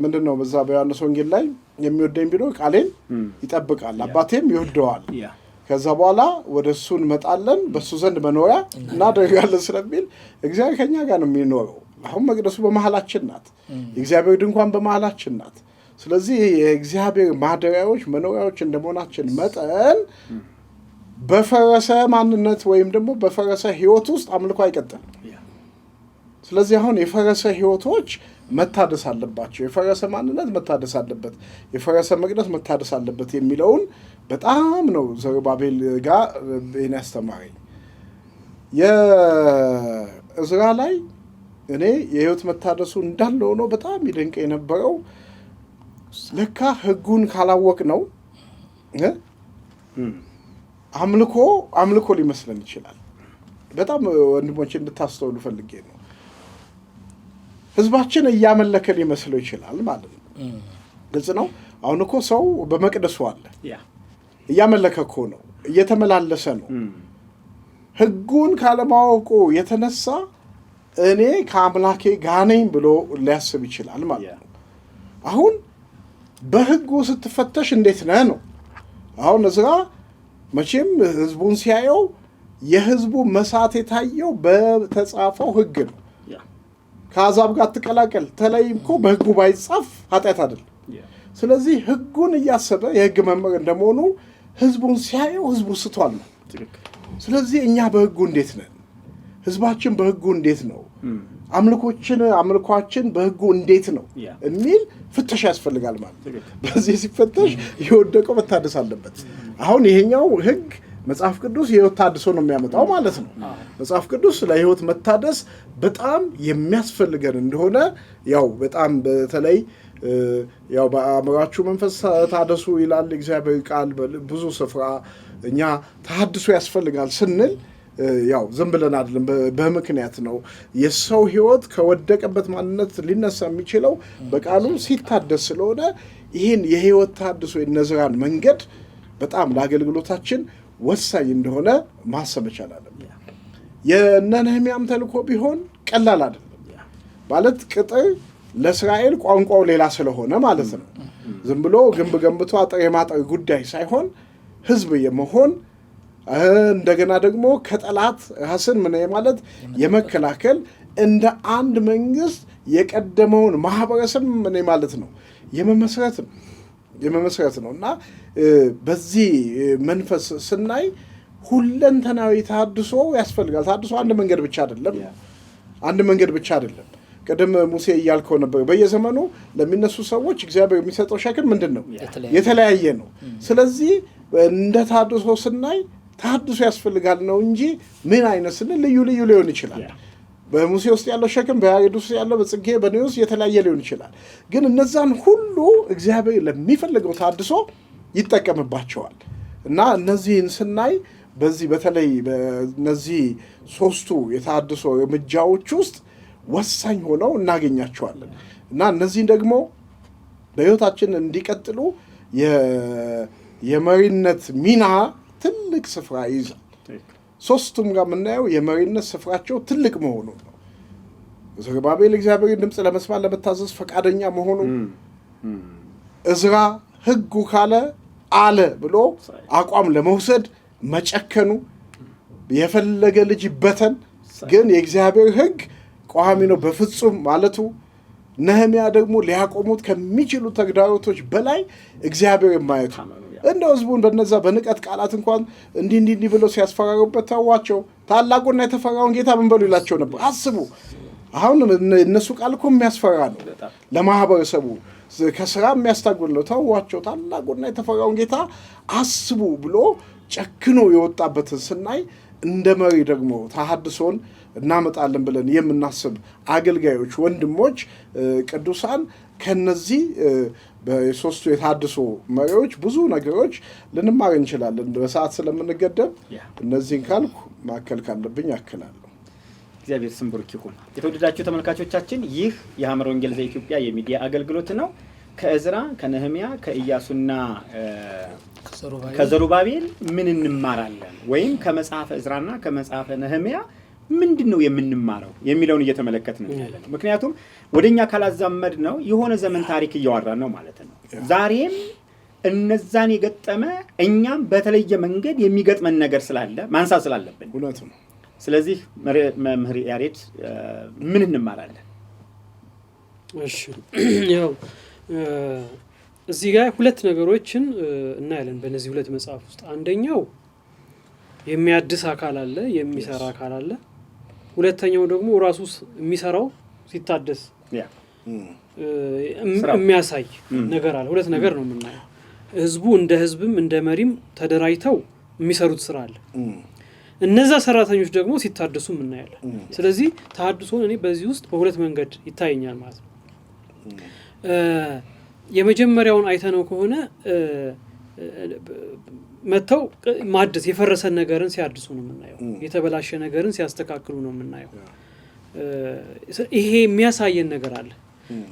ምንድነው በዛ በዮሐንስ ወንጌል ላይ የሚወደኝ ቢኖር ቃሌን ይጠብቃል አባቴም ይወደዋል፣ ከዛ በኋላ ወደሱ እንመጣለን በሱ ዘንድ መኖሪያ እናደርጋለን ስለሚል እግዚአብሔር ከኛ ጋር ነው የሚኖረው። አሁን መቅደሱ በመሃላችን ናት፣ የእግዚአብሔር ድንኳን በመሃላችን ናት። ስለዚህ የእግዚአብሔር ማደሪያዎች መኖሪያዎች እንደመሆናችን መጠን በፈረሰ ማንነት ወይም ደግሞ በፈረሰ ህይወት ውስጥ አምልኮ አይቀጥልም። ስለዚህ አሁን የፈረሰ ህይወቶች መታደስ አለባቸው፣ የፈረሰ ማንነት መታደስ አለበት፣ የፈረሰ መቅደስ መታደስ አለበት የሚለውን በጣም ነው ዘሩባቤል ጋር እኔ አስተማረኝ። የእዝራ ላይ እኔ የህይወት መታደሱ እንዳለ ሆኖ በጣም ይደንቅ የነበረው ለካ ህጉን ካላወቅ ነው አምልኮ ሊመስለን ይችላል። በጣም ወንድሞቼ እንድታስተውሉ ፈልጌ ነው። ህዝባችን እያመለከ ሊመስለው ይችላል ማለት ነው። ግልጽ ነው። አሁን እኮ ሰው በመቅደሱ አለ፣ እያመለከ እኮ ነው፣ እየተመላለሰ ነው። ህጉን ካለማወቁ የተነሳ እኔ ከአምላኬ ጋር ነኝ ብሎ ሊያስብ ይችላል ማለት ነው። አሁን በህጉ ስትፈተሽ እንዴት ነህ ነው። አሁን እዝራ መቼም ህዝቡን ሲያየው የህዝቡ መሳት የታየው በተጻፈው ህግ ነው። ከአሕዛብ ጋር አትቀላቀል ተለይም እኮ በህጉ ባይጻፍ ኃጢአት አይደለም። ስለዚህ ህጉን እያሰበ የህግ መምህር እንደመሆኑ ህዝቡን ሲያየው ህዝቡ ስቷል ነው። ስለዚህ እኛ በህጉ እንዴት ነን? ህዝባችን በህጉ እንዴት ነው? አምልኳችን በህጉ እንዴት ነው የሚል ፍተሻ ያስፈልጋል ማለት። በዚህ ሲፈተሽ የወደቀው መታደስ አለበት። አሁን ይሄኛው ህግ መጽሐፍ ቅዱስ የህይወት ታድሶ ነው የሚያመጣው ማለት ነው። መጽሐፍ ቅዱስ ለህይወት መታደስ በጣም የሚያስፈልገን እንደሆነ ያው በጣም በተለይ ያው በአእምሯችሁ መንፈስ ታደሱ ይላል እግዚአብሔር ቃል ብዙ ስፍራ። እኛ ታድሶ ያስፈልጋል ስንል ያው ዝም ብለን አይደለም፣ በምክንያት ነው። የሰው ህይወት ከወደቀበት ማንነት ሊነሳ የሚችለው በቃሉ ሲታደስ ስለሆነ ይህን የህይወት ታድሶ የነዝራን መንገድ በጣም ለአገልግሎታችን ወሳኝ እንደሆነ ማሰብ ይቻላል። የነህምያም ተልእኮ ቢሆን ቀላል አይደለም ማለት ቅጥር ለእስራኤል ቋንቋው ሌላ ስለሆነ ማለት ነው። ዝም ብሎ ግንብ ገንብቶ አጥር የማጠር ጉዳይ ሳይሆን ህዝብ የመሆን እንደገና ደግሞ ከጠላት ራስን ምን ማለት የመከላከል እንደ አንድ መንግስት የቀደመውን ማህበረሰብ ምን ማለት ነው የመመስረት ነው። እና በዚህ መንፈስ ስናይ ሁለንተናዊ ታድሶ ያስፈልጋል። ታድሶ አንድ መንገድ ብቻ አይደለም። ቀደም ሙሴ እያልከው ነበር፣ በየዘመኑ ለሚነሱ ሰዎች እግዚአብሔር የሚሰጠው ሸክም ምንድን ነው? የተለያየ ነው። ስለዚህ እንደ ታድሶ ስናይ ታድሶ ያስፈልጋል ነው እንጂ ምን አይነት ስንል ልዩ ሊሆን ይችላል። በሙሴ ውስጥ ያለው ሸክም በያሬድ ውስጥ ያለው በጽጌ በኔ ውስጥ የተለያየ ሊሆን ይችላል። ግን እነዛን ሁሉ እግዚአብሔር ለሚፈልገው ታድሶ ይጠቀምባቸዋል። እና እነዚህን ስናይ በዚህ በተለይ በእነዚህ ሶስቱ የታድሶ እርምጃዎች ውስጥ ወሳኝ ሆነው እናገኛቸዋለን። እና እነዚህን ደግሞ በሕይወታችን እንዲቀጥሉ የመሪነት ሚና ትልቅ ስፍራ ይይዛል። ሶስቱም ጋር የምናየው የመሪነት ስፍራቸው ትልቅ መሆኑ ነው። ዘሩባቤል እግዚአብሔርን ድምፅ ለመስማት ለመታዘዝ ፈቃደኛ መሆኑ፣ እዝራ ህጉ ካለ አለ ብሎ አቋም ለመውሰድ መጨከኑ፣ የፈለገ ልጅ ይበተን ግን የእግዚአብሔር ህግ ቋሚ ነው በፍጹም ማለቱ፣ ነህምያ ደግሞ ሊያቆሙት ከሚችሉ ተግዳሮቶች በላይ እግዚአብሔር የማየቱ እንደው ህዝቡን በነዛ በንቀት ቃላት እንኳን እንዲህ ብለው ሲያስፈራሩበት ተዋቸው፣ ታላቁና የተፈራውን ጌታ ምን በሉ ይላቸው ነበር። አስቡ፣ አሁን እነሱ ቃል እኮ የሚያስፈራ ነው ለማህበረሰቡ፣ ከስራ የሚያስታጉል ነው። ተዋቸው፣ ታላቁና የተፈራውን ጌታ አስቡ ብሎ ጨክኖ የወጣበትን ስናይ እንደ መሪ ደግሞ ተሐድሶን እናመጣለን ብለን የምናስብ አገልጋዮች ወንድሞች ቅዱሳን ከነዚህ በሶስቱ የታድሶ መሪዎች ብዙ ነገሮች ልንማር እንችላለን። በሰዓት ስለምንገደብ እነዚህን ካልኩ ማከል ካለብኝ አክላለሁ። እግዚአብሔር ስም ብሩክ ይሁን። የተወደዳችሁ ተመልካቾቻችን ይህ የሐመር ወንጌል ዘኢትዮጵያ የሚዲያ አገልግሎት ነው። ከእዝራ ከነህምያ ከኢያሱና ከዘሩባቤል ምን እንማራለን ወይም ከመጽሐፈ እዝራና ከመጽሐፈ ነህምያ ምንድነው የምንማረው የሚለውን እየተመለከትን ያለነው። ምክንያቱም ወደኛ ካላዛመድ ነው የሆነ ዘመን ታሪክ እያወራን ነው ማለት ነው። ዛሬም እነዛን የገጠመ እኛም በተለየ መንገድ የሚገጥመን ነገር ስላለ ማንሳት ስላለብን እውነት ነው። ስለዚህ መምህር ያሬድ ምን እንማራለን? እሺ ያው እዚህ ጋር ሁለት ነገሮችን እናያለን በእነዚህ ሁለት መጽሐፍ ውስጥ። አንደኛው የሚያድስ አካል አለ፣ የሚሰራ አካል አለ። ሁለተኛው ደግሞ ራሱ የሚሰራው ሲታደስ የሚያሳይ ነገር አለ። ሁለት ነገር ነው የምናየው። ህዝቡ እንደ ህዝብም እንደ መሪም ተደራጅተው የሚሰሩት ስራ አለ። እነዛ ሰራተኞች ደግሞ ሲታደሱ እናያለን። ስለዚህ ተሐድሶን እኔ በዚህ ውስጥ በሁለት መንገድ ይታየኛል ማለት ነው። የመጀመሪያውን አይተነው ከሆነ መተው ማደስ የፈረሰን ነገርን ሲያድሱ ነው የምናየው። የተበላሸ ነገርን ሲያስተካክሉ ነው የምናየው። ይሄ የሚያሳየን ነገር አለ።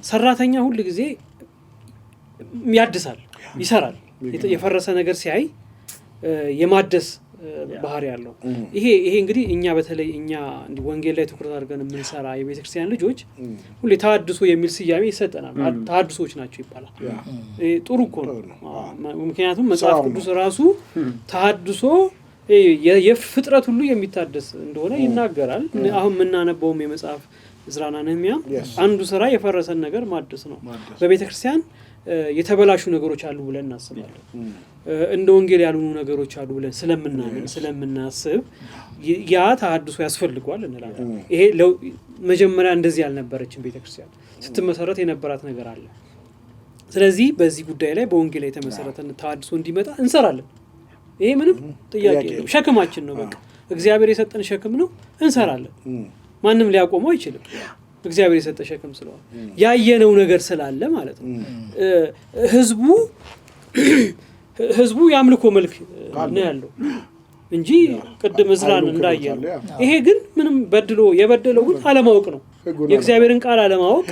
ሰራተኛ ሁል ጊዜ ያድሳል፣ ይሰራል። የፈረሰ ነገር ሲያይ የማደስ ባህሪ ያለው ይሄ እንግዲህ እኛ በተለይ እኛ ወንጌል ላይ ትኩረት አድርገን የምንሰራ የቤተክርስቲያን ልጆች ሁሌ ተሐድሶ የሚል ስያሜ ይሰጠናል። ተሐድሶች ናቸው ይባላል። ጥሩ እኮ ነው። ምክንያቱም መጽሐፍ ቅዱስ ራሱ ተሐድሶ የፍጥረት ሁሉ የሚታደስ እንደሆነ ይናገራል። አሁን የምናነበውም የመጽሐፍ ዕዝራና ነህምያ አንዱ ስራ የፈረሰን ነገር ማደስ ነው። በቤተክርስቲያን የተበላሹ ነገሮች አሉ ብለን እናስባለን። እንደ ወንጌል ያልሆኑ ነገሮች አሉ ብለን ስለምናስብ ያ ተሐድሶ ያስፈልጓል እንላለን። ይሄ መጀመሪያ እንደዚህ ያልነበረችን ቤተክርስቲያን ስትመሰረት የነበራት ነገር አለ። ስለዚህ በዚህ ጉዳይ ላይ በወንጌል ላይ የተመሰረተ ተሐድሶ እንዲመጣ እንሰራለን። ይሄ ምንም ጥያቄ የለም። ሸክማችን ነው። በቃ እግዚአብሔር የሰጠን ሸክም ነው፣ እንሰራለን። ማንም ሊያቆመው አይችልም። እግዚአብሔር የሰጠ ሸክም ስለሆነ ያየነው ነገር ስላለ ማለት ነው። ህዝቡ የአምልኮ መልክ ነው ያለው እንጂ ቅድም ዕዝራን እንዳየነው ይሄ ግን ምንም የበደለው ግን አለማወቅ ነው። የእግዚአብሔርን ቃል አለማወቅ፣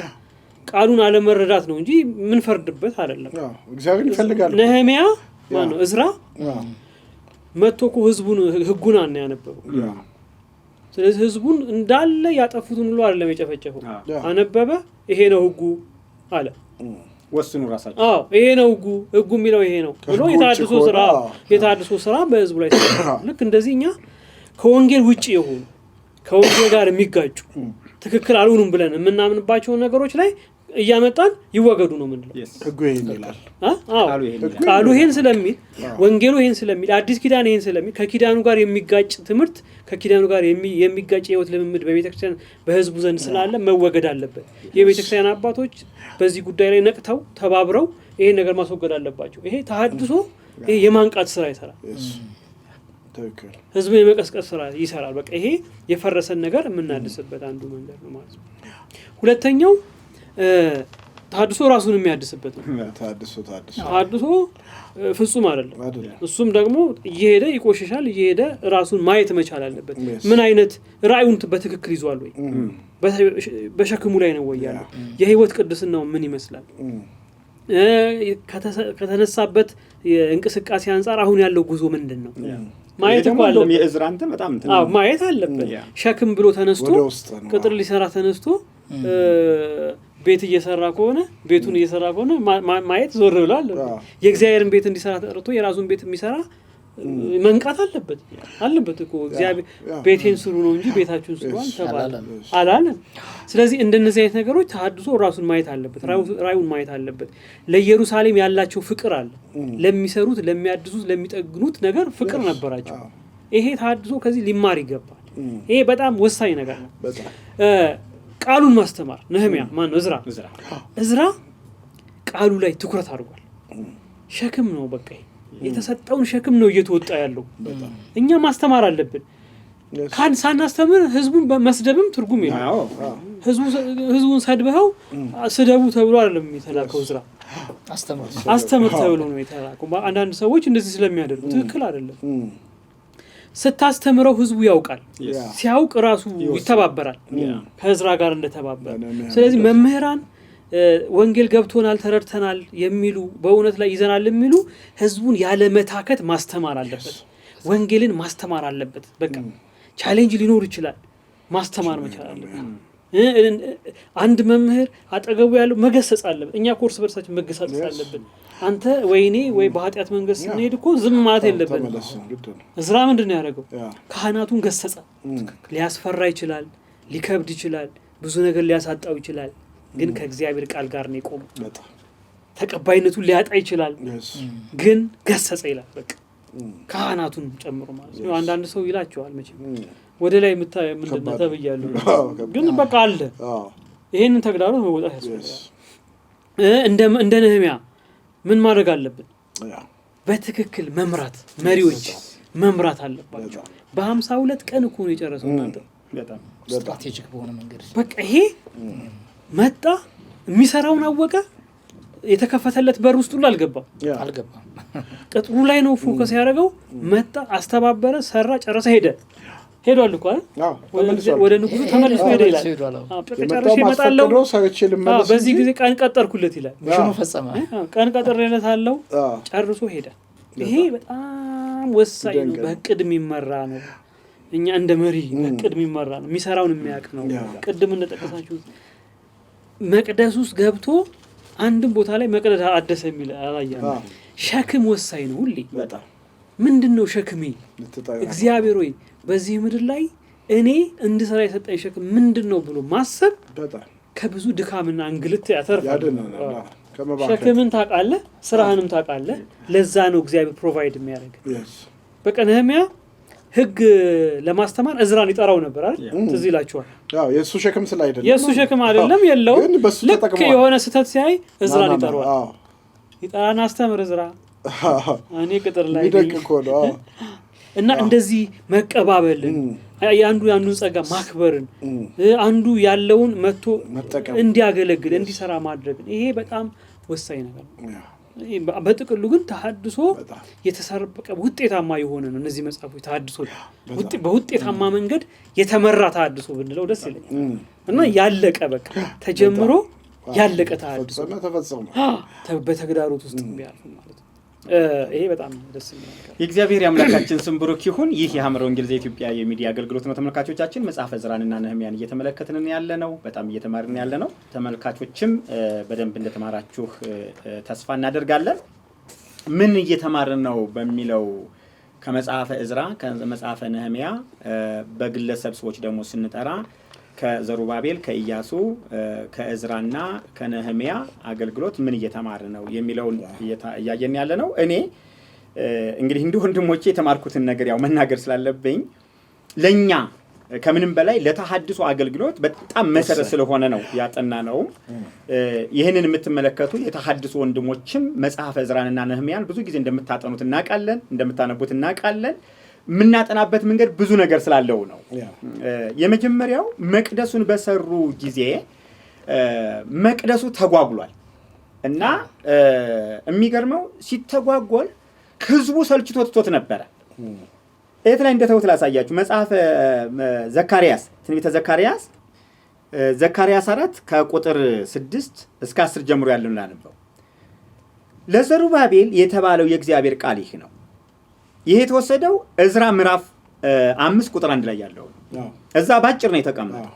ቃሉን አለመረዳት ነው እንጂ ምን ፈርድበት አይደለም። እግዚአብሔር ይፈልጋል። ነህምያ ማነው ዕዝራ መጥቶ እኮ ህጉን ያነበበው። ስለዚህ ህዝቡን እንዳለ ያጠፉትን ሁሉ አይደለም የጨፈጨፈው። አነበበ፣ ይሄ ነው ህጉ አለ። ወስኑ ራሳቸው። ይሄ ነው ህጉ የሚለው ይሄ ነው ብሎ የታድሶ ስራ በህዝቡ ላይ ተደረገ። ልክ እንደዚህ እኛ ከወንጌል ውጪ የሆኑ ከወንጌል ጋር የሚጋጩ ትክክል አልሆኑም ብለን የምናምንባቸውን ነገሮች ላይ እያመጣን ይወገዱ ነው የምንለው። ህጉ ይሄን ይላል። ቃሉ ይሄን ስለሚል፣ ወንጌሉ ይሄን ስለሚል፣ አዲስ ኪዳን ይሄን ስለሚል ከኪዳኑ ጋር የሚጋጭ ትምህርት ከኪዳኑ ጋር የሚጋጭ የህይወት ልምምድ በቤተክርስቲያን በህዝቡ ዘንድ ስላለ መወገድ አለበት። የቤተክርስቲያን አባቶች በዚህ ጉዳይ ላይ ነቅተው ተባብረው ይሄን ነገር ማስወገድ አለባቸው። ይሄ ተሐድሶ ይሄ የማንቃት ስራ ይሰራል። ህዝብ የመቀስቀስ ስራ ይሰራል። በቃ ይሄ የፈረሰን ነገር የምናድስበት አንዱ መንገድ ነው ማለት ነው። ሁለተኛው ተሐድሶ ራሱን የሚያድስበት ነው። ተሐድሶ ፍጹም አይደለም። እሱም ደግሞ እየሄደ ይቆሽሻል። እየሄደ ራሱን ማየት መቻል አለበት። ምን አይነት ራእዩን በትክክል ይዟል ወይ? በሸክሙ ላይ ነው ወይ ያለው? የህይወት ቅድስናው ምን ይመስላል? ከተነሳበት እንቅስቃሴ አንጻር አሁን ያለው ጉዞ ምንድን ነው? ማየት አለበት። የዕዝራንተ በጣም ማየት አለበት። ሸክም ብሎ ተነስቶ ቅጥር ሊሰራ ተነስቶ ቤት እየሰራ ከሆነ ቤቱን እየሰራ ከሆነ ማየት ዞር ብሏል። የእግዚአብሔርን ቤት እንዲሰራ ተጠርቶ የራሱን ቤት የሚሰራ መንቃት አለበት እኮ። እግዚአብሔር ቤቴን ስሩ ነው እንጂ ቤታችሁን ስሩ አላለም። ስለዚህ እንደነዚህ አይነት ነገሮች ተሐድሶ ራሱን ማየት አለበት፣ ራዩን ማየት አለበት። ለኢየሩሳሌም ያላቸው ፍቅር አለ። ለሚሰሩት፣ ለሚያድሱት፣ ለሚጠግኑት ነገር ፍቅር ነበራቸው። ይሄ ተሐድሶ ከዚህ ሊማር ይገባል። ይሄ በጣም ወሳኝ ነገር ነው። ቃሉን ማስተማር ነህምያ ዕዝራ ቃሉ ላይ ትኩረት አድርጓል። ሸክም ነው በቃ የተሰጠውን ሸክም ነው እየተወጣ ያለው። እኛ ማስተማር አለብን። ሳናስተምር ህዝቡን መስደብም ትርጉም የለው። ህዝቡን ሰድበው ስደቡ ተብሎ አይደለም የተላከው። ዕዝራ አስተምር ተብሎ ነው የተላከው። አንዳንድ ሰዎች እንደዚህ ስለሚያደርጉ ትክክል አይደለም። ስታስተምረው ህዝቡ ያውቃል። ሲያውቅ ራሱ ይተባበራል ከዕዝራ ጋር እንደተባበረ። ስለዚህ መምህራን ወንጌል ገብቶናል ተረድተናል የሚሉ በእውነት ላይ ይዘናል የሚሉ ህዝቡን ያለ መታከት ማስተማር አለበት። ወንጌልን ማስተማር አለበት። በቃ ቻሌንጅ ሊኖር ይችላል፣ ማስተማር መቻል አለበት። አንድ መምህር አጠገቡ ያለው መገሰጽ አለበት። እኛ ኮርስ በርሳችን መገሰጽ አለብን። አንተ ወይኔ ወይ በኃጢአት መንገድ ስንሄድ እኮ ዝም ማለት የለብንም። ዕዝራ ምንድን ነው ያደረገው? ካህናቱን ገሰጸ። ሊያስፈራ ይችላል፣ ሊከብድ ይችላል፣ ብዙ ነገር ሊያሳጣው ይችላል። ግን ከእግዚአብሔር ቃል ጋር ነው የቆመው። ተቀባይነቱን ሊያጣ ይችላል፣ ግን ገሰጸ ይላል። በቃ ካህናቱን ጨምሮ ማለት ነው። አንዳንድ ሰው ይላቸዋል መቼም ወደ ላይ ምንድን ነው ተብያለሁ፣ ግን በቃ አለ። ይሄንን ተግዳሮት መወጣት ያስፈልጋል። እንደ ነህምያ ምን ማድረግ አለብን? በትክክል መሪዎች መምራት አለባቸው። በ52 ቀን እኮ ነው የጨረሰው። እናንተ በጣም ስትራቴጂክ በሆነ መንገድ በቃ ይሄ መጣ፣ የሚሰራውን አወቀ። የተከፈተለት በር ውስጥ ሁሉ አልገባም። ቅጥሩ ላይ ነው ፎከስ ያደረገው። መጣ፣ አስተባበረ፣ ሰራ፣ ጨረሰ፣ ሄዷል እኮ ወደ ንጉሱ ተመልሶ ሄደ ይላል። ጨርሼ እመጣለሁ፣ በዚህ ጊዜ ቀን ቀጠርኩለት ይላል። ቀን ቀጥሬለታለሁ፣ ጨርሶ ሄደ። ይሄ በጣም ወሳኝ ነው። በእቅድ የሚመራ ነው። እኛ እንደ መሪ በእቅድ የሚመራ ነው። የሚሰራውን የሚያውቅ ነው። ቅድም እንደጠቀሳችሁት መቅደስ ውስጥ ገብቶ አንድም ቦታ ላይ መቅደስ አደሰ የሚል አላየንም። ሸክም ወሳኝ ነው። ሁሌ ምንድን ነው ሸክሜ? እግዚአብሔር ወይ በዚህ ምድር ላይ እኔ እንድሰራ የሰጠኝ ሸክም ምንድን ነው ብሎ ማሰብ ከብዙ ድካምና እንግልት ያተርፋል። ሸክምን ታውቃለህ፣ ስራህንም ታውቃለህ። ለዛ ነው እግዚአብሔር ፕሮቫይድ የሚያደርግ። በቃ ነህምያ ህግ ለማስተማር እዝራን ይጠራው ነበር አይደል? ትዝ ይላችኋል። የእሱ ሸክም ስላይደለም የእሱ ሸክም አይደለም የለውም። ልክ የሆነ ስህተት ሲያይ እዝራን ይጠራዋል። ይጠራና አስተምር እዝራ እኔ ቅጥር ላይ እና እንደዚህ መቀባበልን፣ አንዱን ጸጋ ማክበርን፣ አንዱ ያለውን መጥቶ እንዲያገለግል እንዲሰራ ማድረግን፣ ይሄ በጣም ወሳኝ ነገር ነው። በጥቅሉ ግን ተሐድሶ የተሰረቀ ውጤታማ የሆነ ነው። እነዚህ መጽሐፎች ተሐድሶ በውጤታማ መንገድ የተመራ ተሐድሶ ብንለው ደስ ይለኛል። እና ያለቀ በቃ ተጀምሮ ያለቀ ተሐድሶ በተግዳሮት ውስጥ ቢያልፍ ማለት ነው። ይሄ በጣም ደስ የሚል ነገር። የእግዚአብሔር አምላካችን ስም ብሩክ ይሁን። ይህ የሐመረ ወንጌል ዘኢትዮጵያ የሚዲያ አገልግሎት ነው። ተመልካቾቻችን መጽሐፈ ዕዝራንና ነህምያን እየተመለከትን ያለ ነው። በጣም እየተማርን ያለ ነው። ተመልካቾችም በደንብ እንደተማራችሁ ተስፋ እናደርጋለን። ምን እየተማርን ነው በሚለው ከመጽሐፈ ዕዝራ ከመጽሐፈ ነህምያ በግለሰብ ሰዎች ደግሞ ስንጠራ ከዘሩባቤል ከኢያሱ ከዕዝራና ከነህምያ አገልግሎት ምን እየተማርን ነው የሚለውን እያየን ያለ ነው። እኔ እንግዲህ እንዲሁ ወንድሞቼ የተማርኩትን ነገር ያው መናገር ስላለብኝ ለኛ ከምንም በላይ ለተሐድሶ አገልግሎት በጣም መሰረት ስለሆነ ነው ያጠና ነው። ይህንን የምትመለከቱ የተሐድሶ ወንድሞችም መጽሐፈ ዕዝራንና ነህምያን ብዙ ጊዜ እንደምታጠኑት እናውቃለን፣ እንደምታነቡት እናውቃለን። የምናጠናበት መንገድ ብዙ ነገር ስላለው ነው። የመጀመሪያው መቅደሱን በሰሩ ጊዜ መቅደሱ ተጓጉሏል እና የሚገርመው ሲተጓጎል ህዝቡ ሰልችቶት ነበረ። የት ላይ እንደተውት ላሳያችሁ። መጽሐፈ ዘካርያስ ትንቢተ ዘካርያስ ዘካርያስ 4 ከቁጥር 6 እስከ 10 ጀምሮ ያለውን ላንበው። ለዘሩባቤል የተባለው የእግዚአብሔር ቃል ይህ ነው። ይሄ የተወሰደው ዕዝራ ምዕራፍ 5 ቁጥር 1 ላይ ያለው እዛ ባጭር ነው የተቀመጠው።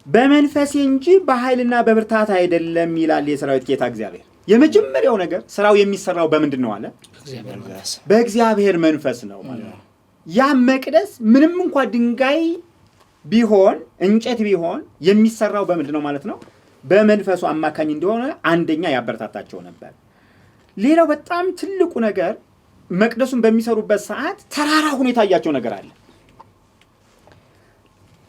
በመንፈሴ እንጂ በኃይልና በብርታት አይደለም ይላል የሰራዊት ጌታ እግዚአብሔር። የመጀመሪያው ነገር ስራው የሚሰራው በምንድን ነው አለ? በእግዚአብሔር መንፈስ ነው ማለት ነው። ያ መቅደስ ምንም እንኳን ድንጋይ ቢሆን እንጨት ቢሆን የሚሰራው በምንድን ነው ማለት ነው? በመንፈሱ አማካኝ እንደሆነ አንደኛ ያበረታታቸው ነበር። ሌላው በጣም ትልቁ ነገር መቅደሱን በሚሰሩበት ሰዓት ተራራ ሁኔታ ያያቸው ነገር አለ።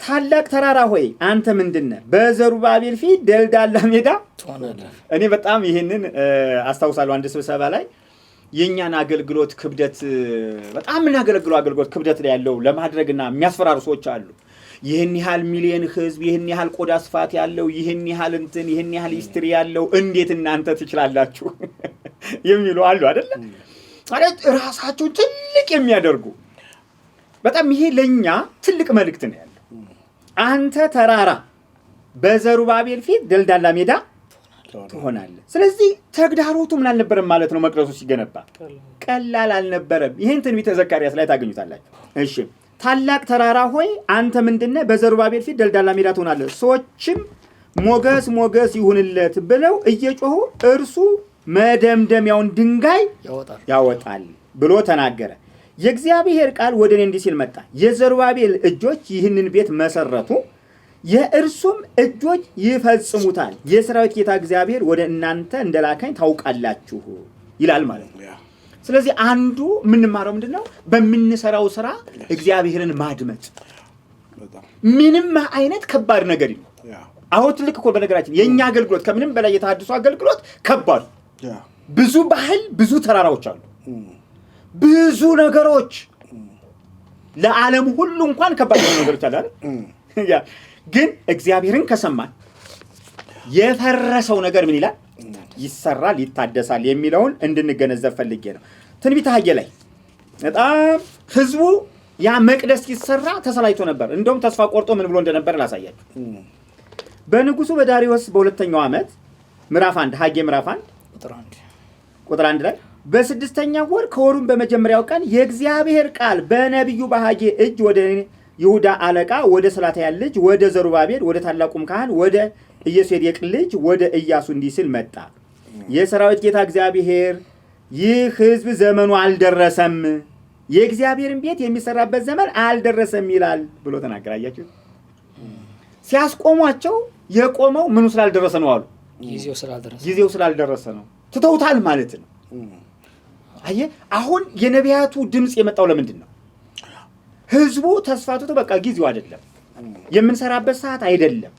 ታላቅ ተራራ ሆይ አንተ ምንድነህ? በዘሩባቤል ፊት ደልዳላ ሜዳ ትሆናለህ። እኔ በጣም ይሄንን አስታውሳለሁ። አንድ ስብሰባ ላይ የኛን አገልግሎት ክብደት በጣም የምናገለግለው አገልግሎት ክብደት ላይ ያለው ለማድረግና የሚያስፈራሩ ሰዎች አሉ። ይህን ያህል ሚሊዮን ህዝብ፣ ይህን ያህል ቆዳ ስፋት ያለው፣ ይህን ያህል እንትን፣ ይህን ያህል ሂስትሪ ያለው እንዴት እናንተ ትችላላችሁ የሚሉ አሉ አይደለ? ማለት ራሳቸው ትልቅ የሚያደርጉ በጣም ይሄ ለኛ ትልቅ መልእክት ነው ያለው። አንተ ተራራ በዘሩባቤል ፊት ደልዳላ ሜዳ ትሆናለህ። ስለዚህ ተግዳሮቱ ምን አልነበረም ማለት ነው። መቅደሱ ሲገነባ ቀላል አልነበረም። ይሄን ትንቢተ ዘካርያስ ላይ ታገኙታላችሁ። እሺ ታላቅ ተራራ ሆይ አንተ ምንድነህ? በዘሩባቤል ፊት ደልዳላ ሜዳ ትሆናለህ፣ ሰዎችም ሞገስ ሞገስ ይሁንለት ብለው እየጮሁ እርሱ መደምደሚያውን ድንጋይ ያወጣል ብሎ ተናገረ። የእግዚአብሔር ቃል ወደ እኔ እንዲህ ሲል መጣ። የዘሩባቤል እጆች ይህንን ቤት መሰረቱ፣ የእርሱም እጆች ይፈጽሙታል። የሰራዊት ጌታ እግዚአብሔር ወደ እናንተ እንደላከኝ ታውቃላችሁ ይላል ማለት ነው። ስለዚህ አንዱ የምንማረው ምንድነው? በምንሰራው ስራ እግዚአብሔርን ማድመጥ። ምንም አይነት ከባድ ነገር ይሁን አሁን ትልቅ እኮ በነገራችን የኛ አገልግሎት ከምንም በላይ የተሐድሶ አገልግሎት ከባድ ብዙ ባህል ብዙ ተራራዎች አሉ ብዙ ነገሮች ለዓለም ሁሉ እንኳን ከባድ ነገሮች አለ አይደል? ግን እግዚአብሔርን ከሰማን የፈረሰው ነገር ምን ይላል? ይሰራል፣ ይታደሳል የሚለውን እንድንገነዘብ ፈልጌ ነው። ትንቢተ ሐጌ ላይ በጣም ህዝቡ ያ መቅደስ ሲሰራ ተሰላይቶ ነበር። እንደውም ተስፋ ቆርጦ ምን ብሎ እንደነበር ላሳያችሁ። በንጉሱ በዳሪዮስ በሁለተኛው ዓመት ምዕራፍ 1 ሐጌ ምዕራፍ 1 ቁጥር 1 ላይ በስድስተኛው ወር ከወሩም በመጀመሪያው ቀን የእግዚአብሔር ቃል በነቢዩ በሐጌ እጅ ወደ ይሁዳ አለቃ ወደ ሰላትያል ልጅ ወደ ዘሩባቤል ወደ ታላቁም ካህን ወደ ኢዮሴዴቅ ልጅ ወደ ኢያሱ እንዲህ ሲል መጣ። የሰራዊት ጌታ እግዚአብሔር ይህ ህዝብ ዘመኑ አልደረሰም፣ የእግዚአብሔርን ቤት የሚሰራበት ዘመን አልደረሰም ይላል ብሎ ተናገረ። አያችሁ፣ ሲያስቆሟቸው የቆመው ምኑ ስላልደረሰ ነው አሉ። ጊዜው ስላልደረሰ ነው። ትተውታል ማለት ነው። አየህ፣ አሁን የነቢያቱ ድምፅ የመጣው ለምንድን ነው? ህዝቡ ተስፋቱ በቃ ጊዜው አይደለም፣ የምንሰራበት ሰዓት አይደለም፣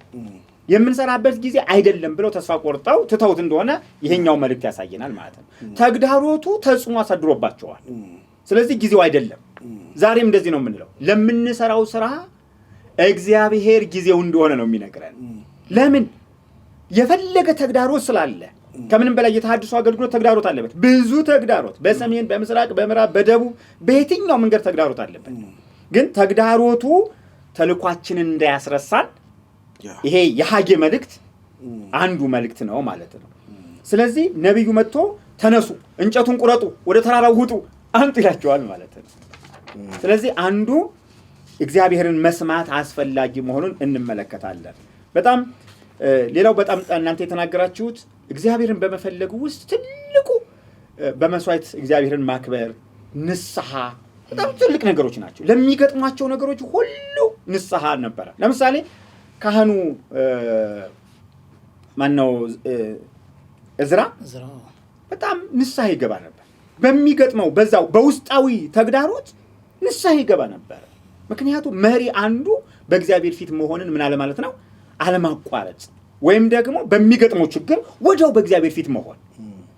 የምንሰራበት ጊዜ አይደለም ብለው ተስፋ ቆርጠው ትተውት እንደሆነ ይሄኛው መልእክት ያሳየናል ማለት ነው። ተግዳሮቱ ተጽዕኖ አሳድሮባቸዋል። ስለዚህ ጊዜው አይደለም። ዛሬም እንደዚህ ነው የምንለው። ለምንሰራው ስራ እግዚአብሔር ጊዜው እንደሆነ ነው የሚነግረን። ለምን? የፈለገ ተግዳሮት ስላለ። ከምንም በላይ የተሐድሶ አገልግሎት ተግዳሮት አለበት። ብዙ ተግዳሮት፣ በሰሜን፣ በምስራቅ፣ በምዕራብ፣ በደቡብ በየትኛው መንገድ ተግዳሮት አለበት። ግን ተግዳሮቱ ተልኳችንን እንዳያስረሳን ይሄ የሐጌ መልእክት አንዱ መልእክት ነው ማለት ነው። ስለዚህ ነቢዩ መጥቶ ተነሱ፣ እንጨቱን ቁረጡ፣ ወደ ተራራው ውጡ፣ አንጡ ይላቸዋል ማለት ነው። ስለዚህ አንዱ እግዚአብሔርን መስማት አስፈላጊ መሆኑን እንመለከታለን። በጣም ሌላው በጣም እናንተ የተናገራችሁት እግዚአብሔርን በመፈለጉ ውስጥ ትልቁ በመስዋዕት እግዚአብሔርን ማክበር፣ ንስሐ በጣም ትልቅ ነገሮች ናቸው። ለሚገጥሟቸው ነገሮች ሁሉ ንስሐ ነበረ። ለምሳሌ ካህኑ ማነው እዝራ በጣም ንስሐ ይገባ ነበር። በሚገጥመው በዛው በውስጣዊ ተግዳሮት ንስሐ ይገባ ነበር። ምክንያቱም መሪ አንዱ በእግዚአብሔር ፊት መሆንን ምን አለ ማለት ነው? አለማቋረጥ፣ ወይም ደግሞ በሚገጥመው ችግር ወዲያው በእግዚአብሔር ፊት መሆን፣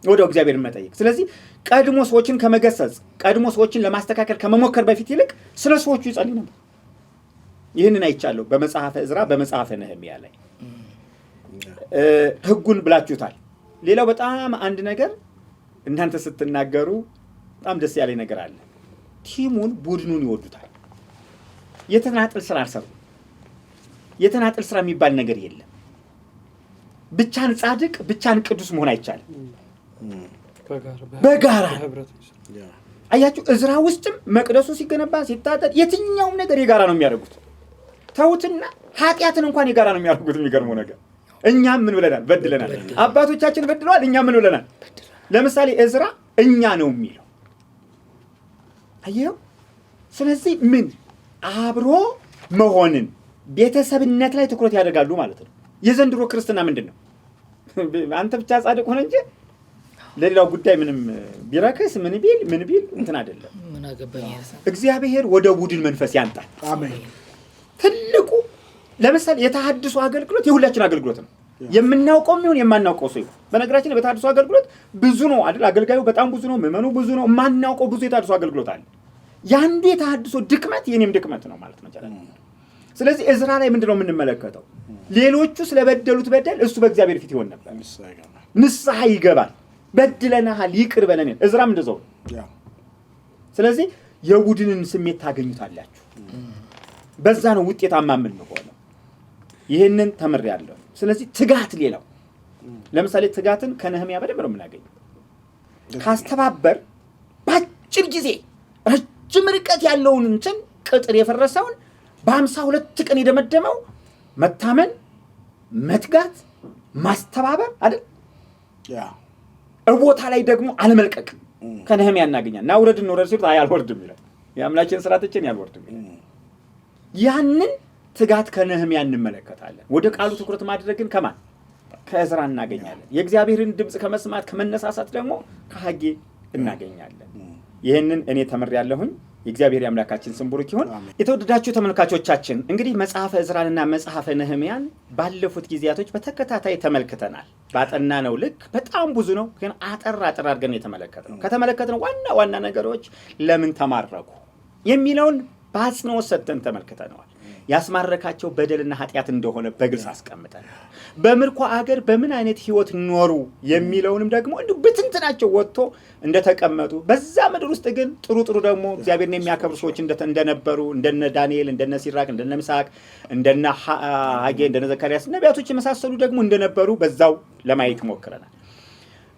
ወዲያው እግዚአብሔርን መጠየቅ። ስለዚህ ቀድሞ ሰዎችን ከመገሰጽ፣ ቀድሞ ሰዎችን ለማስተካከል ከመሞከር በፊት ይልቅ ስለ ሰዎቹ ይጸልይ ነበር። ይህንን አይቻለሁ በመጽሐፈ እዝራ፣ በመጽሐፈ ነህምያ ላይ ህጉን ብላችሁታል። ሌላው በጣም አንድ ነገር እናንተ ስትናገሩ በጣም ደስ ያለኝ ነገር አለ። ቲሙን፣ ቡድኑን ይወዱታል። የተናጥል ስራ አልሰሩም። የተናጥል ስራ የሚባል ነገር የለም። ብቻን ጻድቅ፣ ብቻን ቅዱስ መሆን አይቻልም። በጋራ አያችሁ፣ እዝራ ውስጥም መቅደሱ ሲገነባ ሲታጠቅ የትኛውም ነገር የጋራ ነው የሚያደርጉት። ተውትና ኃጢአትን እንኳን የጋራ ነው የሚያደርጉት። የሚገርመው ነገር እኛም ምን ብለናል? በድለናል። አባቶቻችን በድለዋል፣ እኛም ምን ብለናል? ለምሳሌ እዝራ እኛ ነው የሚለው አየው። ስለዚህ ምን አብሮ መሆንን ቤተሰብነት ላይ ትኩረት ያደርጋሉ ማለት ነው። የዘንድሮ ክርስትና ምንድን ነው? አንተ ብቻ ጻድቅ ሆነ እንጂ ለሌላው ጉዳይ ምንም ቢረክስ ምን ቢል እንትን አይደለም። እግዚአብሔር ወደ ቡድን መንፈስ ያንጣል። አሜን። ትልቁ ለምሳሌ የተሐድሶ አገልግሎት የሁላችን አገልግሎት ነው። የምናውቀውም ይሁን የማናውቀው ሰው ይሁን። በነገራችን በተሐድሶ አገልግሎት ብዙ ነው አይደል? አገልጋዩ በጣም ብዙ ነው፣ ምዕመኑ ብዙ ነው። የማናውቀው ብዙ የተሐድሶ አገልግሎት አለ። ያንዱ የተሐድሶ ድክመት የኔም ድክመት ነው ማለት ነው። ስለዚህ እዝራ ላይ ምንድነው የምንመለከተው? ሌሎቹ ስለበደሉት በደል እሱ በእግዚአብሔር ፊት ይሆን ነበር። ንስሐ ይገባል። በድለናል፣ ይቅር በለን። እዝራም እንደዛው። ስለዚህ የቡድንን ስሜት ታገኙታላችሁ። በዛ ነው ውጤታማ የምንሆነው። ይህንን ተምሬያለሁ። ስለዚህ ትጋት፣ ሌላው ለምሳሌ ትጋትን ከነህምያ በደንብ ነው የምናገኘው። ካስተባበር በአጭር ጊዜ ረጅም ርቀት ያለውን እንትን ቅጥር የፈረሰውን በ52 ቀን የደመደመው መታመን፣ መትጋት፣ ማስተባበር አይደል? ቦታ ላይ ደግሞ አለመልቀቅ ከነህምያ እናገኛለን። ና ውረድ ሲሉት አልወርድም ይላል። የአምላኬን ስራ ትቼ አልወርድም። ያንን ትጋት ከነህምያ እንመለከታለን። ወደ ቃሉ ትኩረት ማድረግን ከማን? ከእዝራ እናገኛለን። የእግዚአብሔርን ድምፅ ከመስማት ከመነሳሳት ደግሞ ከሐጌ እናገኛለን። ይህንን እኔ ተምሬያለሁኝ። የእግዚአብሔር አምላካችን ስም ቡሩክ ይሁን። የተወደዳችሁ ተመልካቾቻችን እንግዲህ መጽሐፈ እዝራንና መጽሐፈ ነህምያን ባለፉት ጊዜያቶች በተከታታይ ተመልክተናል። ባጠናነው ልክ በጣም ብዙ ነው፣ ግን አጠር አድርገን የተመለከትነው ከተመለከትነው ዋና ዋና ነገሮች ለምን ተማረኩ የሚለውን በአጽንኦት ሰጥተን ተመልክተነዋል። ያስማረካቸው በደልና ኃጢአት እንደሆነ በግልጽ አስቀምጠናል። በምርኮ አገር በምን አይነት ህይወት ኖሩ የሚለውንም ደግሞ እንዲሁ በትንትናቸው ወጥቶ እንደተቀመጡ፣ በዛ ምድር ውስጥ ግን ጥሩ ደግሞ እግዚአብሔርን የሚያከብሩ ሰዎች እንደነበሩ እንደነ ዳንኤል፣ እንደነ ሲራቅ፣ እንደነ ምሳቅ፣ እንደነ ሐጌ፣ እንደነ ዘካርያስ ነቢያቶች የመሳሰሉ ደግሞ እንደነበሩ በዛው ለማየት ሞክረናል።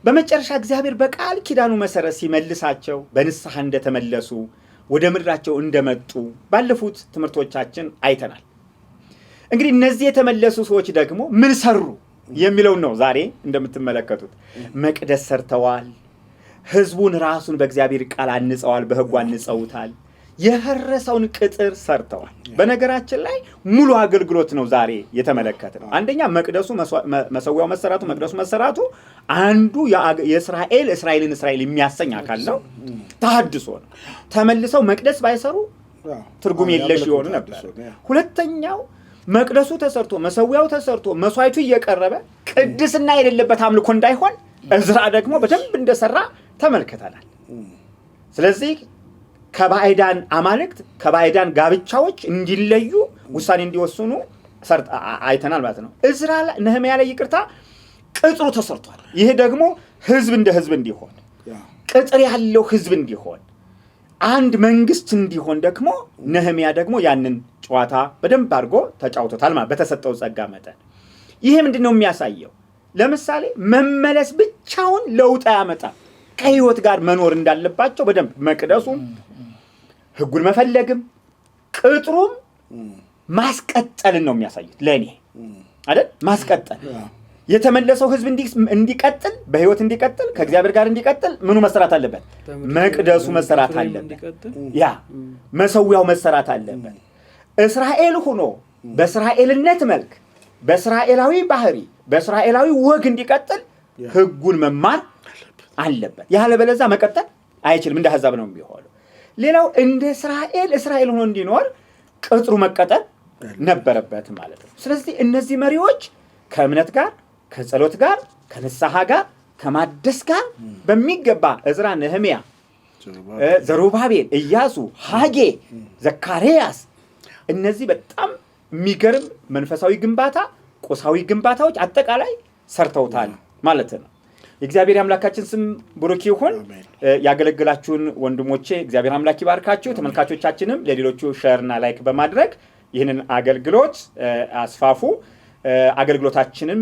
በመጨረሻ እግዚአብሔር በቃል ኪዳኑ መሰረት ሲመልሳቸው በንስሐ እንደተመለሱ ወደ ምድራቸው እንደመጡ ባለፉት ትምህርቶቻችን አይተናል። እንግዲህ እነዚህ የተመለሱ ሰዎች ደግሞ ምን ሰሩ የሚለው ነው ዛሬ እንደምትመለከቱት። መቅደስ ሰርተዋል። ህዝቡን ራሱን በእግዚአብሔር ቃል አንጸዋል፣ በህጉ አንጸውታል። የፈረሰውን ቅጥር ሰርተዋል። በነገራችን ላይ ሙሉ አገልግሎት ነው ዛሬ የተመለከትነው። አንደኛ መቅደሱ መሰዊያው መሰራቱ መቅደሱ መሰራቱ አንዱ እስራኤልን እስራኤል የሚያሰኝ አካል ነው። ተሐድሶ ነው። ተመልሰው መቅደስ ባይሰሩ ትርጉም የለሽ ይሆኑ ነበር። ሁለተኛው መቅደሱ ተሰርቶ መሰዊያው ተሰርቶ መስዋዕቱ እየቀረበ ቅድስና የሌለበት አምልኮ እንዳይሆን እዝራ ደግሞ በደንብ እንደሰራ ተመልክተናል። ስለዚህ ከባዕዳን አማልክት ከባዕዳን ጋብቻዎች እንዲለዩ ውሳኔ እንዲወስኑ አይተናል ማለት ነው። እዝራ ነህምያ ላይ ይቅርታ ቅጥሩ ተሰርቷል። ይሄ ደግሞ ህዝብ እንደ ህዝብ እንዲሆን ቅጥር ያለው ህዝብ እንዲሆን አንድ መንግስት እንዲሆን ደግሞ ነህምያ ደግሞ ያንን ጨዋታ በደንብ አድርጎ ተጫውቶታል ማለት በተሰጠው ጸጋ መጠን። ይሄ ምንድነው የሚያሳየው? ለምሳሌ መመለስ ብቻውን ለውጥ ያመጣል። ከህይወት ጋር መኖር እንዳለባቸው በደንብ መቅደሱም ህጉን መፈለግም ቅጥሩም ማስቀጠልን ነው የሚያሳዩት። ለኔ አይደል ማስቀጠል የተመለሰው ህዝብ እንዲቀጥል በህይወት እንዲቀጥል ከእግዚአብሔር ጋር እንዲቀጥል ምኑ መሰራት አለበት? መቅደሱ መሰራት አለበት። ያ መሰዊያው መሰራት አለበት። እስራኤል ሆኖ በእስራኤልነት መልክ በእስራኤላዊ ባህሪ በእስራኤላዊ ወግ እንዲቀጥል ህጉን መማር አለበት። ያለበለዚያ መቀጠል አይችልም። እንደ አሕዛብ ነው የሚሆነው። ሌላው እንደ እስራኤል ሆኖ እንዲኖር ቅጥሩ መቀጠል ነበረበት ማለት ነው። ስለዚህ እነዚህ መሪዎች ከእምነት ጋር ከጸሎት ጋር ከንስሐ ጋር ከማደስ ጋር በሚገባ እዝራ፣ ነህምያ፣ ዘሩባቤል፣ ኢያሱ፣ ሐጌ፣ ዘካርያስ እነዚህ በጣም የሚገርም መንፈሳዊ ግንባታ ቁሳዊ ግንባታዎች አጠቃላይ ሰርተውታል ማለት ነው። የእግዚአብሔር አምላካችን ስም ብሩክ ይሁን። ያገለግላችሁን ወንድሞቼ እግዚአብሔር አምላክ ይባርካችሁ። ተመልካቾቻችንም ለሌሎቹ ሼርና ላይክ በማድረግ ይህንን አገልግሎት አስፋፉ። አገልግሎታችንም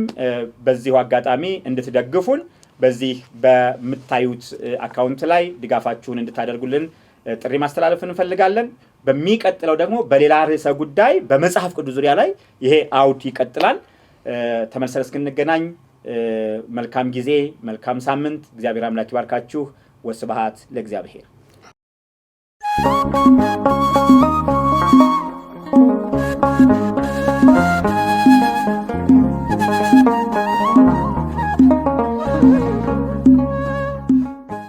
በዚሁ አጋጣሚ እንድትደግፉን በዚህ በምታዩት አካውንት ላይ ድጋፋችሁን እንድታደርጉልን ጥሪ ማስተላለፍ እንፈልጋለን። በሚቀጥለው ደግሞ በሌላ ርዕሰ ጉዳይ በመጽሐፍ ቅዱስ ዙሪያ ላይ ይሄ አውድ ይቀጥላል። ተመልሰን እስክንገናኝ መልካም ጊዜ፣ መልካም ሳምንት። እግዚአብሔር አምላክ ይባርካችሁ። ወስብሐት ለእግዚአብሔር።